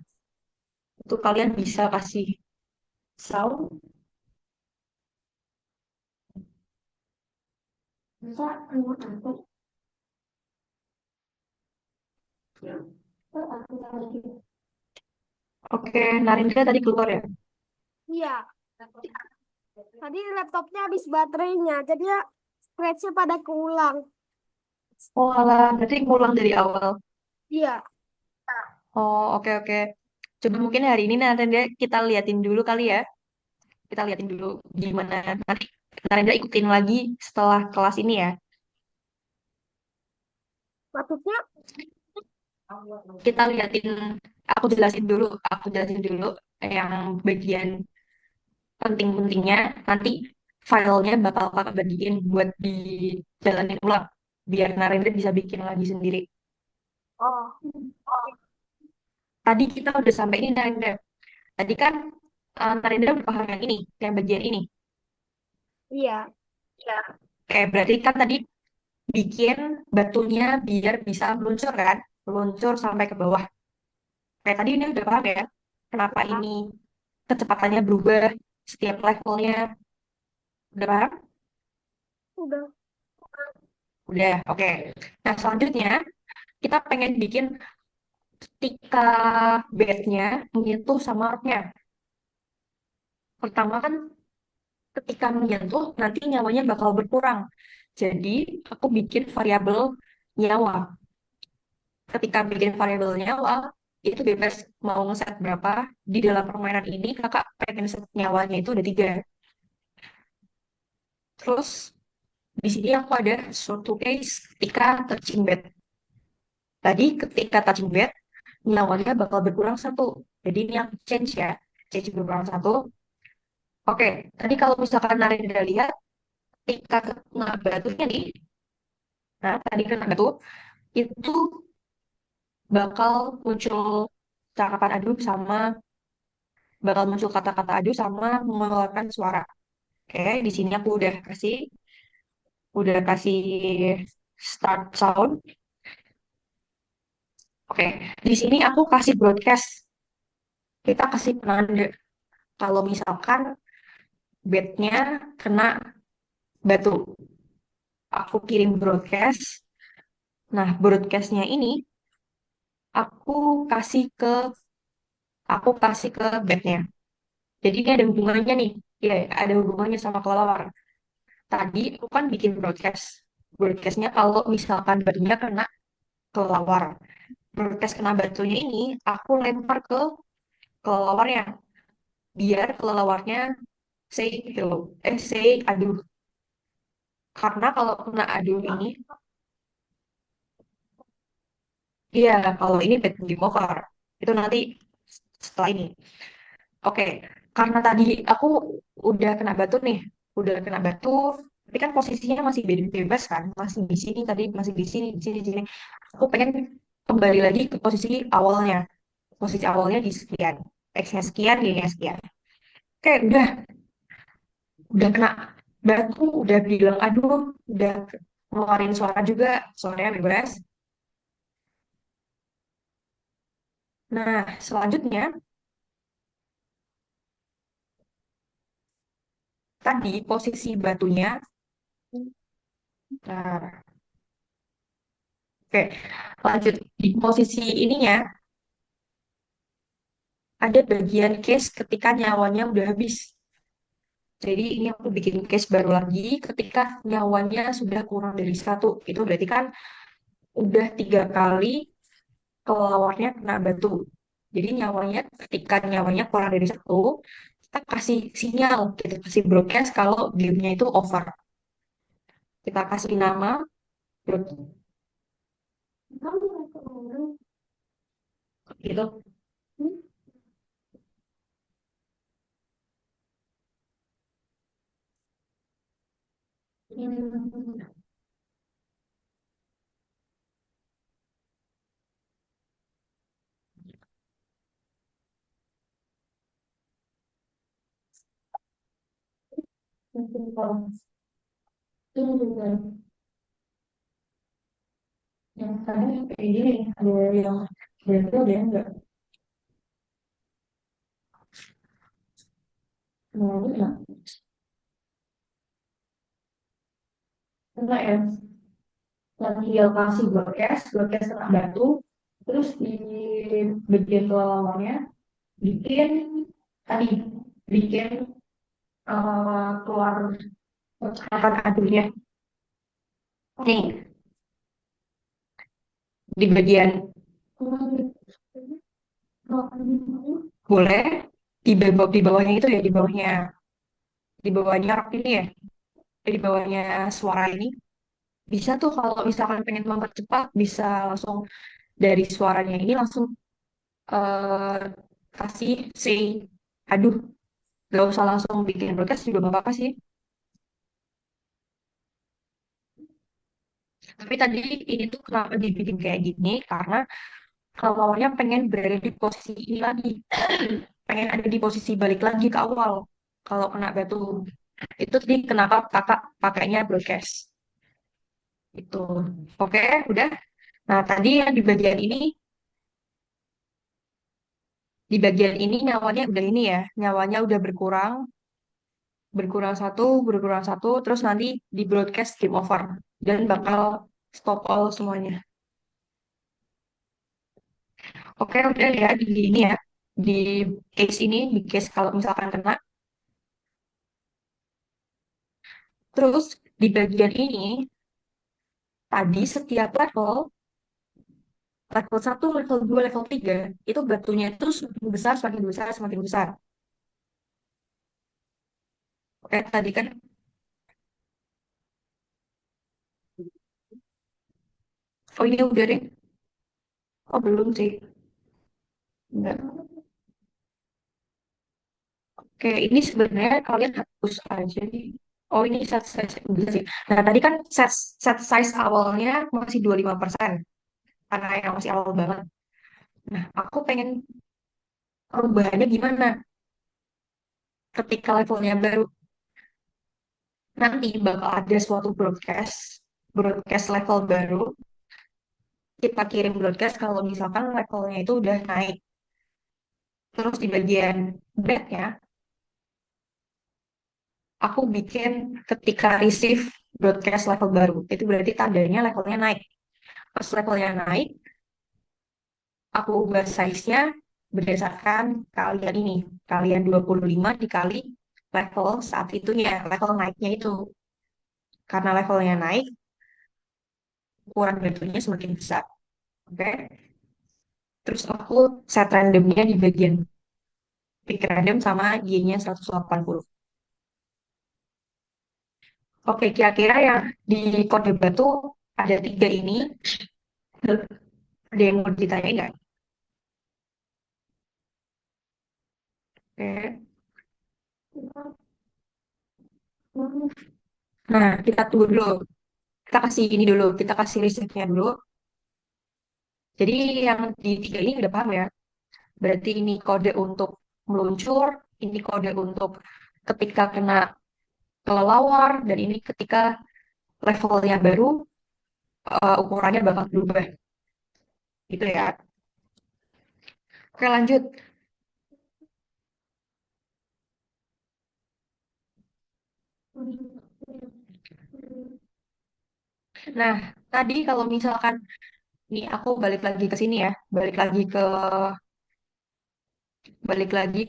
Itu kalian bisa kasih sound. Bisa keluar aku. Oke, Narendra tadi keluar ya? Iya, tadi laptopnya habis baterainya, jadi ya scratch-nya pada keulang. Oh alah, berarti ngulang dari awal. Iya, Oh, oke oke. Coba mungkin hari ini Narendra kita liatin dulu kali ya. Kita liatin dulu gimana. Nanti Narendra ikutin lagi setelah kelas ini ya. maksudnya Kita liatin, aku jelasin dulu yang bagian penting-pentingnya. Nanti filenya bakal kakak bagiin buat dijalanin ulang. Biar Narendra bisa bikin lagi sendiri. oh, Tadi kita udah sampai ini Narendra. Tadi kan Narendra udah paham yang ini, yang bagian ini. iya, Ya. Oke, berarti kan tadi bikin batunya biar bisa meluncur kan? Meluncur sampai ke bawah. Kayak tadi ini udah paham ya? Kenapa ini kecepatannya berubah setiap levelnya? Udah paham? udah. Udah, oke. Nah, selanjutnya kita pengen bikin ketika bednya menyentuh sama roknya. Pertama kan ketika menyentuh nanti nyawanya bakal berkurang. Jadi aku bikin variabel nyawa. Ketika bikin variabel nyawa, itu bebas mau ngeset berapa. Di dalam permainan ini kakak pengen set nyawanya itu ada 3. Terus di sini aku ada suatu case ketika touching bed. Tadi ketika touching bed, nyawanya bakal berkurang 1. Jadi ini yang change ya. Change berkurang 1. Oke, tadi kalau misalkan Narendra lihat, ketika kena batunya nih, nah tadi kena batu, itu bakal muncul cakapan adu sama, bakal muncul kata-kata adu sama mengeluarkan suara. Oke, di sini aku udah kasih start sound. Oke, di sini aku kasih broadcast. Kita kasih penanda kalau misalkan bednya kena batu. Aku kirim broadcast. Nah, broadcastnya ini aku kasih ke aku kasih ke bednya. Jadi ini ada hubungannya nih. Ya, ada hubungannya sama kelelawar. Tadi aku kan bikin broadcast. Broadcastnya kalau misalkan batunya kena kelelawar. Broadcast kena batunya ini aku lempar ke kelelawarnya. Biar kelelawarnya say hello. Say aduh. Karena kalau kena aduh ini, iya kalau ini bad game over. Itu nanti setelah ini. Oke, karena tadi aku udah kena batu nih, udah kena batu, tapi kan posisinya masih bebas kan, masih di sini tadi, masih di sini, di sini, di sini. Aku pengen kembali lagi ke posisi awalnya. Posisi awalnya di sekian, X-nya sekian, Y-nya sekian. Oke, udah kena batu, udah bilang aduh, udah ngeluarin suara juga, suaranya bebas. Nah, selanjutnya tadi posisi batunya, nah, oke, lanjut di posisi ininya ada bagian case ketika nyawanya udah habis. Jadi ini aku bikin case baru lagi ketika nyawanya sudah kurang dari 1. Itu berarti kan udah 3 kali kelawarnya kena batu. Jadi ketika nyawanya kurang dari 1, kita kasih sinyal, kita kasih broadcast kalau gamenya itu over. Kita kasih nama, gitu. yang kadang kayak gini ada yang berarti ada yang enggak enggak ya yang tinggal kasih broadcast kena batu terus di bagian kelelawarnya bikin tadi bikin keluar percakapan adunya nih di bagian boleh di bawahnya itu ya di bawahnya rak ini ya di bawahnya suara ini bisa tuh kalau misalkan pengen mempercepat bisa langsung dari suaranya ini langsung eh, kasih si aduh gak usah langsung bikin broadcast juga gak apa-apa sih tapi tadi ini tuh kenapa dibikin kayak gini karena kalau awalnya pengen berada di posisi ini lagi pengen ada di posisi balik lagi ke awal kalau kena batu itu tadi kenapa kakak pakainya broadcast itu oke udah nah tadi yang di bagian ini nyawanya udah ini ya nyawanya udah berkurang satu terus nanti di broadcast game over dan bakal stop all semuanya oke udah ya di ini ya di di case kalau misalkan kena terus di bagian ini tadi setiap level satu level 2 level 3 itu batunya itu semakin besar. Oke, tadi kan, oh ini udah deh. Oh belum sih. Enggak. Oke, ini sebenarnya kalian hapus aja nih. Oh ini set size enggak sih. Nah tadi kan set size awalnya masih 25% karena yang masih awal banget. Nah aku pengen perubahannya gimana ketika levelnya baru. Nanti bakal ada suatu broadcast level baru. Kita kirim broadcast kalau misalkan levelnya itu udah naik. Terus di bagian back-nya, aku bikin ketika receive broadcast level baru. Itu berarti tandanya levelnya naik. Pas levelnya naik, aku ubah size-nya berdasarkan kalian ini. Kalian 25 dikali level saat itunya, level naiknya itu. Karena levelnya naik, ukuran batunya semakin besar. Oke? Terus aku set randomnya di bagian pick random sama Y-nya 180. Oke, kira-kira yang di kode batu ada tiga ini. Ada yang mau ditanya nggak? Oke. Nah, kita tunggu dulu. Kita kasih ini dulu. Kita kasih risetnya dulu. Jadi yang di tiga ini udah paham ya. Berarti ini kode untuk meluncur. Ini kode untuk ketika kena kelelawar. Dan ini ketika levelnya baru, ukurannya bakal berubah. Gitu ya. Oke, lanjut. Nah, tadi kalau misalkan nih aku balik lagi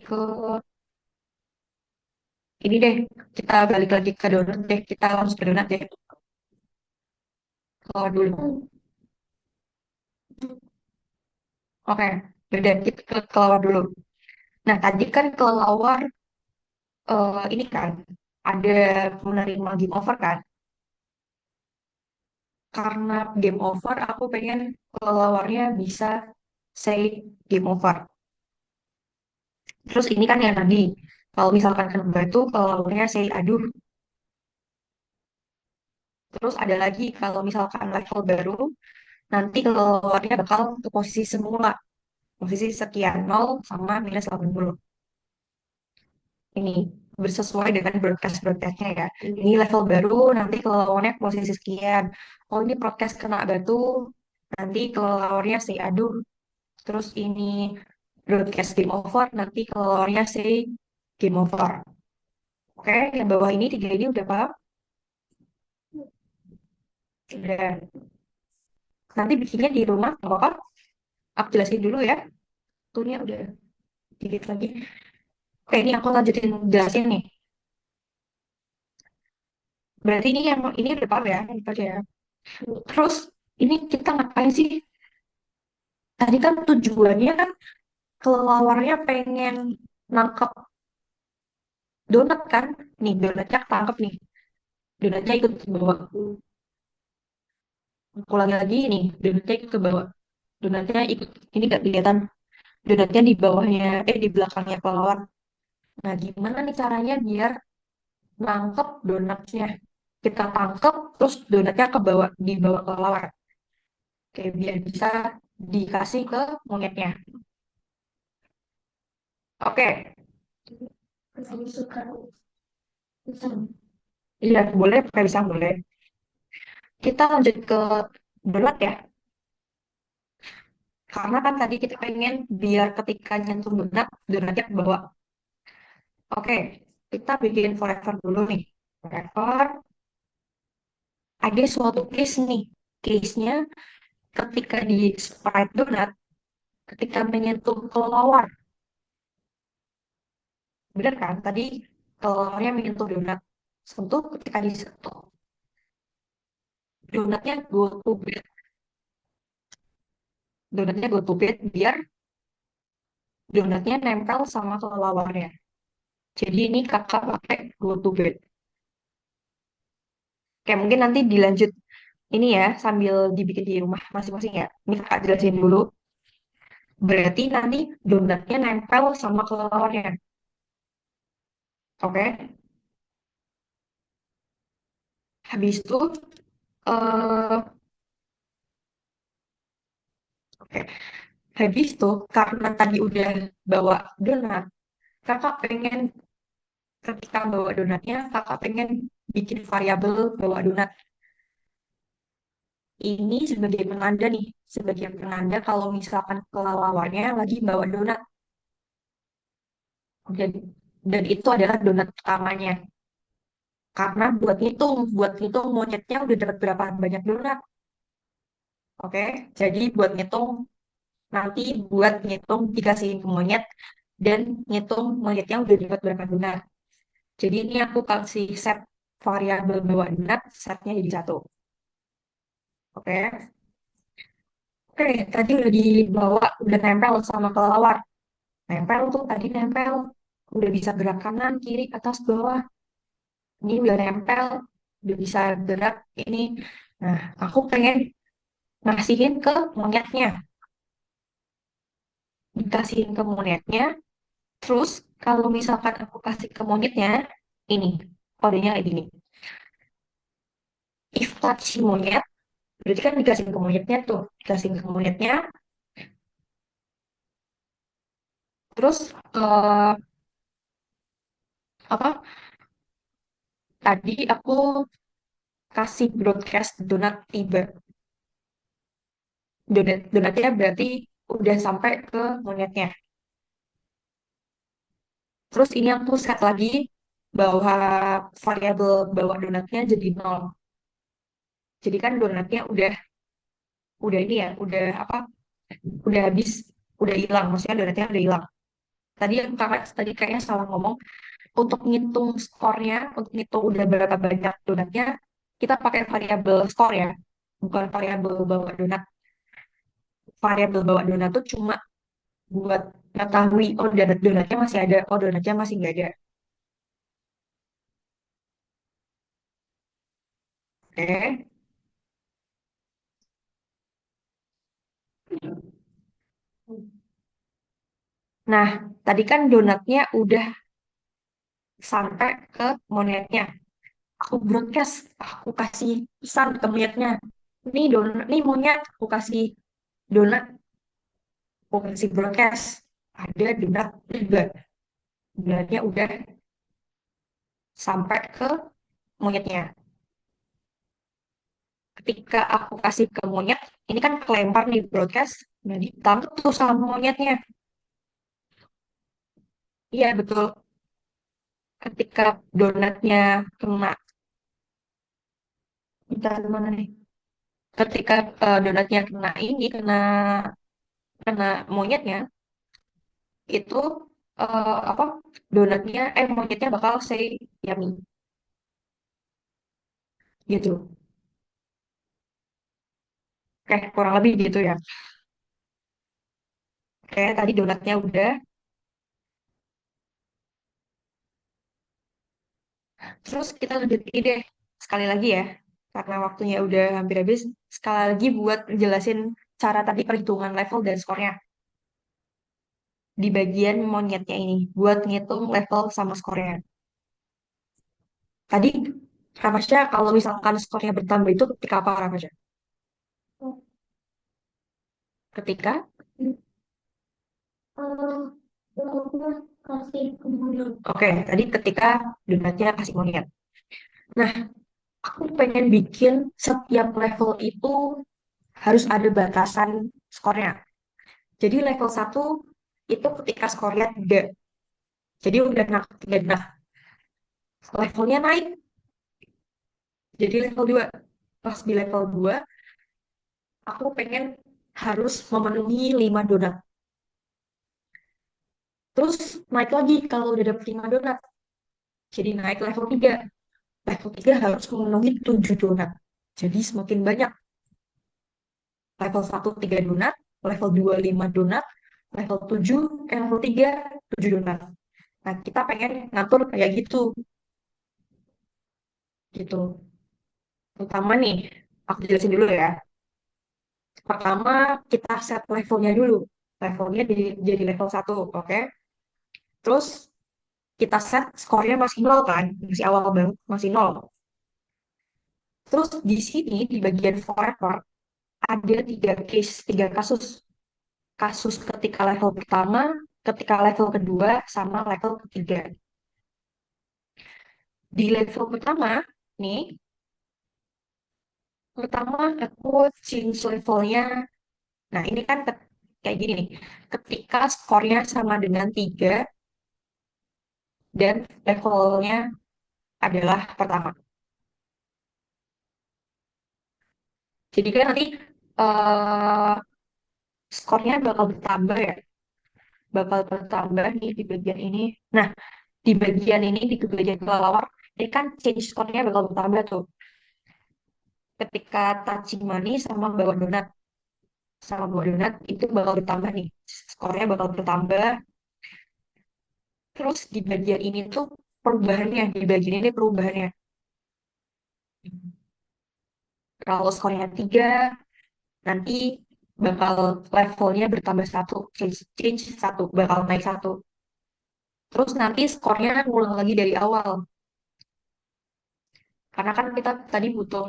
ke ini deh, kita balik lagi ke donat deh, kita langsung ke donat deh. Keluar dulu. Oke, udah kita ke kelawar dulu. Nah, tadi kan kelawar ini kan ada menerima game over kan. Karena game over, aku pengen kelawarnya bisa say game over. Terus ini kan yang tadi, kalau misalkan kena batu, kelawarnya say aduh. Terus ada lagi kalau misalkan level baru, nanti kelawarnya bakal ke posisi semula. Posisi sekian 0 sama minus 80. Ini bersesuai dengan broadcast-broadcastnya ya. Ini level baru, nanti kalau lawannya posisi sekian. Oh ini broadcast kena batu, Nanti kelelawarnya say aduh, terus ini broadcast game over, nanti kelelawarnya say game over. Oke, yang bawah ini tiga ini udah paham? Udah. Nanti bikinnya di rumah, nggak apa-apa. Aku jelasin dulu ya. Turnya udah dikit lagi. Oke, ini aku lanjutin jelasin nih. Berarti ini udah paham ya, ini aja ya. Terus ini kita ngapain sih? Tadi kan tujuannya kan kelelawarnya pengen nangkep donat kan? Nih donatnya tangkep nih. Donatnya ikut ke bawah. Aku lagi nih, donatnya ikut ke bawah. Donatnya ikut, ini gak kelihatan. Donatnya di bawahnya, di belakangnya kelelawar. Nah, gimana nih caranya biar nangkep donatnya? Kita tangkep, terus donatnya ke bawah, dibawa kelelawar. Oke, biar bisa dikasih ke monyetnya. Oke. Iya, boleh pakai pisang boleh. Kita lanjut ke donat ya. Karena kan tadi kita pengen biar ketika nyentuh donat, donatnya ke bawah. Oke, kita bikin forever dulu nih. Forever, ada suatu case nih. Case-nya ketika di Sprite donat, ketika menyentuh kelelawar. Bener kan? Tadi kelelawarnya menyentuh donat. Sentuh ketika disentuh. Donatnya go to bed. Donatnya go to bed biar donatnya nempel sama kelelawarnya. Jadi ini kakak pakai go to bed. Kayak mungkin nanti dilanjut ini ya sambil dibikin di rumah masing-masing ya. Ini kakak jelasin dulu. Berarti nanti donatnya nempel sama kelelawarnya. Oke. Habis itu eh oke. Habis itu karena tadi udah bawa donat, kakak pengen ketika bawa donatnya, kakak pengen bikin variabel bawa donat. Ini sebagai penanda nih, sebagai penanda kalau misalkan kelelawarnya lagi bawa donat. Dan, dan itu adalah donat utamanya. Karena buat ngitung monyetnya udah dapat berapa banyak donat. Oke, jadi buat ngitung nanti buat ngitung dikasihin ke monyet dan ngitung monyetnya udah dapat berapa donat. Jadi ini aku kasih set variabel bawa donat, setnya jadi satu. Oke, oke, tadi udah dibawa, udah nempel sama kelelawar. Nempel tuh tadi nempel, udah bisa gerak kanan, kiri, atas, bawah. Ini udah nempel, udah bisa gerak ini. Nah, aku pengen ngasihin ke monyetnya. Dikasihin ke monyetnya, terus kalau misalkan aku kasih ke monyetnya, ini, kodenya kayak gini. If touch si monyet, berarti kan dikasih ke monyetnya tuh. Dikasih ke monyetnya, terus apa tadi aku kasih broadcast donat tiba. Donatnya berarti udah sampai ke monyetnya. Terus ini aku set lagi bahwa variabel bawa donatnya jadi nol. Jadi kan donatnya udah ini ya, udah apa? Udah habis, udah hilang. Maksudnya donatnya udah hilang. Tadi aku kakak tadi kayaknya salah ngomong. Untuk ngitung skornya, untuk ngitung udah berapa banyak donatnya, kita pakai variabel skor ya, bukan variabel bawa donat. Variabel bawa donat tuh cuma buat mengetahui oh donatnya masih ada, oh donatnya masih nggak ada. Oke. Nah, tadi kan donatnya udah sampai ke monyetnya. Aku broadcast, aku kasih pesan ke monyetnya. Nih monyet, aku kasih donat, aku kasih broadcast. Ada donat juga. Donatnya udah sampai ke monyetnya. Ketika aku kasih ke monyet, Ini kan kelempar nih broadcast, nah ditangkap tuh sama monyetnya. Iya betul, ketika donatnya kena, bentar mana nih? Ketika donatnya kena ini, kena monyetnya, itu apa? Donatnya, monyetnya bakal say yummy gitu. Kayak kurang lebih gitu ya. Kayak tadi donatnya udah, terus kita lanjut ini deh sekali lagi ya, karena waktunya udah hampir habis. Sekali lagi buat jelasin cara tadi perhitungan level dan skornya di bagian monyetnya ini, buat ngitung level sama skornya. Tadi Ramasya kalau misalkan skornya bertambah itu ketika apa Ramasya? Ketika Oke, tadi ketika donatnya kasih monyet. Nah, aku pengen bikin setiap level itu harus ada batasan skornya. Jadi level satu itu ketika skornya 3. Jadi udah nah, levelnya naik. Jadi level 2. Pas di level 2, aku pengen harus memenuhi 5 donat. Terus naik lagi kalau udah dapet 5 donat. Jadi naik level 3. Level 3 harus memenuhi 7 donat. Jadi semakin banyak. Level satu 3 donat, level 2 5 donat, level 3 7 donat. Nah, kita pengen ngatur kayak gitu, gitu. Pertama nih, aku jelasin dulu ya. Pertama, kita set levelnya dulu. Levelnya jadi level satu, oke? Terus kita set skornya masih nol kan? Masih awal banget, masih nol. Terus di sini, di bagian forever, ada 3 kasus. Kasus ketika level pertama, ketika level kedua, sama level ketiga. Di level pertama, nih, pertama aku change levelnya. Nah, ini kan kayak gini nih. Ketika skornya sama dengan 3 dan levelnya adalah pertama. Jadi kan nanti eh, skornya bakal bertambah ya. Bakal bertambah nih di bagian ini. Nah, di bagian ini, di bagian kelelawar, ini kan change skornya bakal bertambah tuh. Ketika touching money sama bawa donat itu bakal bertambah nih. Skornya bakal bertambah. Terus di bagian ini tuh perubahannya, di bagian ini perubahannya. Kalau skornya 3, nanti bakal levelnya bertambah satu, change satu, bakal naik satu. Terus nanti skornya ngulang lagi dari awal. Karena kan kita tadi butuh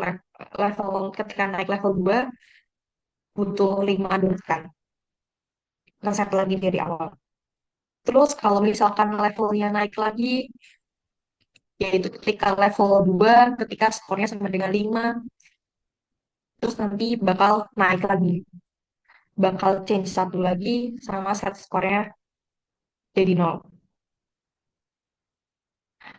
level, ketika naik level 2 butuh 5 dulu kan. Reset lagi dari awal. Terus kalau misalkan levelnya naik lagi, yaitu ketika level 2 ketika skornya sama dengan 5, terus nanti bakal naik lagi. Bakal change satu lagi sama set skornya jadi nol.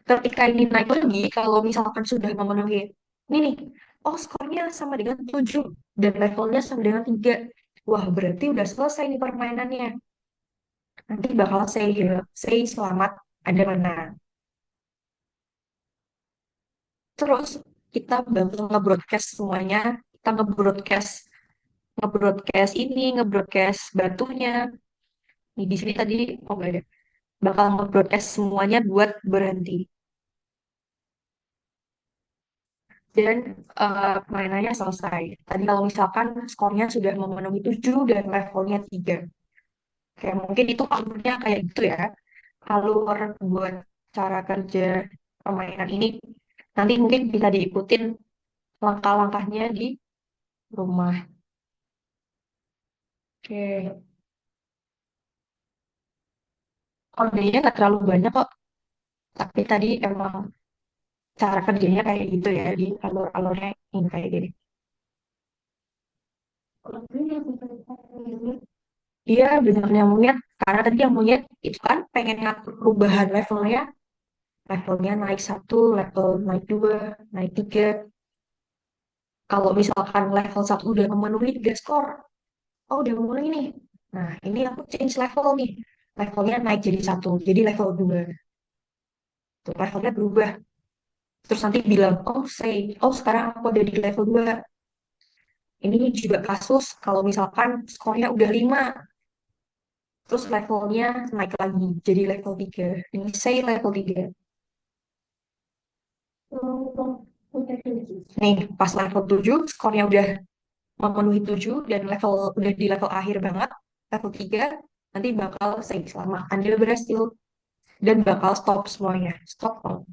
Ketika ini naik lagi, kalau misalkan sudah memenuhi ini nih, oh skornya sama dengan 7 dan levelnya sama dengan 3. Wah, berarti udah selesai nih permainannya. Nanti bakal say selamat ada mana. Terus kita bakal nge-broadcast semuanya. Kita nge-broadcast ini, nge-broadcast batunya. Nih, di sini tadi, oh enggak ada. Bakal nge-broadcast semuanya buat berhenti. Dan mainannya selesai. Tadi kalau misalkan skornya sudah memenuhi 7 dan levelnya 3. Kayak mungkin itu alurnya kayak gitu ya. Alur buat cara kerja permainan ini nanti mungkin bisa diikutin langkah-langkahnya di rumah. Oke. Kodenya nggak terlalu banyak kok. Tapi tadi emang cara kerjanya kayak gitu ya. Di alur-alurnya ini kayak gini. Iya, benernya monyet. Karena tadi yang monyet itu kan pengen ngatur perubahan levelnya. Levelnya naik satu, level naik dua, naik tiga. Kalau misalkan level satu udah memenuhi tiga skor, oh udah memenuhi nih. Nah, ini aku change level nih. Levelnya naik jadi satu, jadi level dua. Tuh, levelnya berubah. Terus nanti bilang, oh say, oh sekarang aku ada di level dua. Ini juga kasus kalau misalkan skornya udah 5, terus levelnya naik lagi jadi level 3. Ini say level 3. Nih, pas level 7 skornya udah memenuhi 7 dan udah di level akhir banget, level 3, nanti bakal say selamat Anda berhasil dan bakal stop semuanya. Stop all.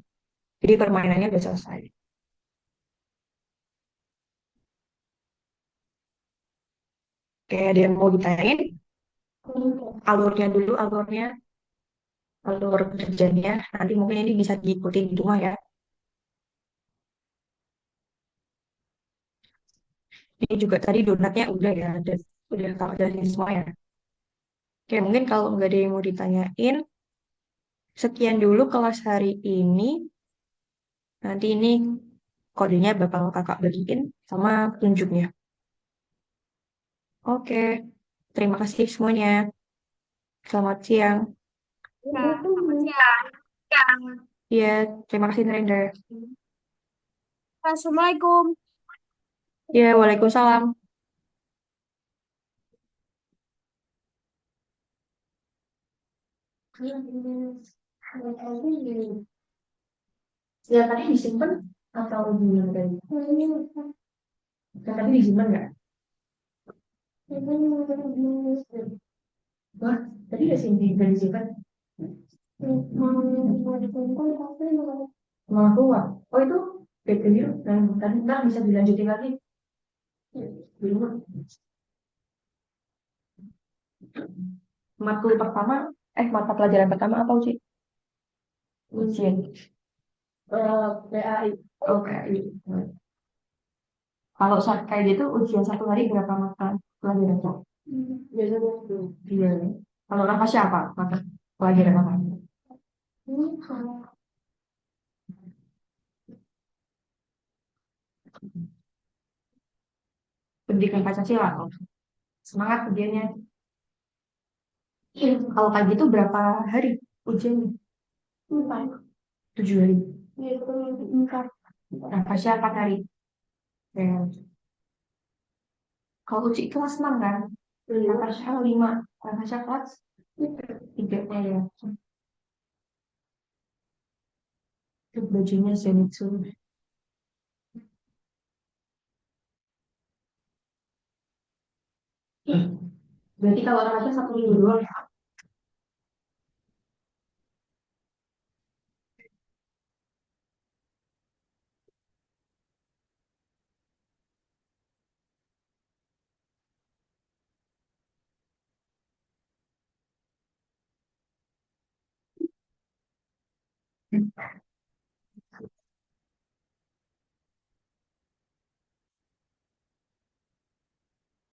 Jadi permainannya udah selesai. Kayak ada yang mau ditanyain, alurnya dulu, alur kerjanya. Nanti mungkin ini bisa diikuti di rumah ya. Ini juga tadi donatnya udah ya, dan udah tak dari semua ya. Oke, mungkin kalau nggak ada yang mau ditanyain, sekian dulu kelas hari ini. Nanti ini kodenya bakal kakak bagiin sama tunjuknya. Oke, terima kasih semuanya. Selamat siang. Ya, selamat siang. Iya, terima kasih Narendra. Assalamualaikum. Iya, Waalaikumsalam. Ya, tadi disimpan atau gimana tadi? Ya, tadi disimpan nggak? Wah, tadi udah disimpan. Mau keluar. Oh, itu video dan tadi ntar bisa dilanjutin lagi. Dulu. Matkul pertama, mata pelajaran pertama apa sih? Ujian. PAI. Oh, PAI. Kalau kayak gitu ujian satu hari berapa mata pelajaran Cak? Biasanya itu. Iya. Kalau apa siapa mata pelajaran apa? Pendidikan Pancasila. Oh. Semangat ujiannya. Iya. Kalau kayak gitu berapa hari ujiannya? 7 hari. Iya, itu kan. Berapa siapa hari? Ya. Kalau uji kelas 6 kan? Natasha 5. Natasha kelas 3 ya. Itu bajunya Zenitsu. Berarti kalau Natasha 1 minggu doang ya?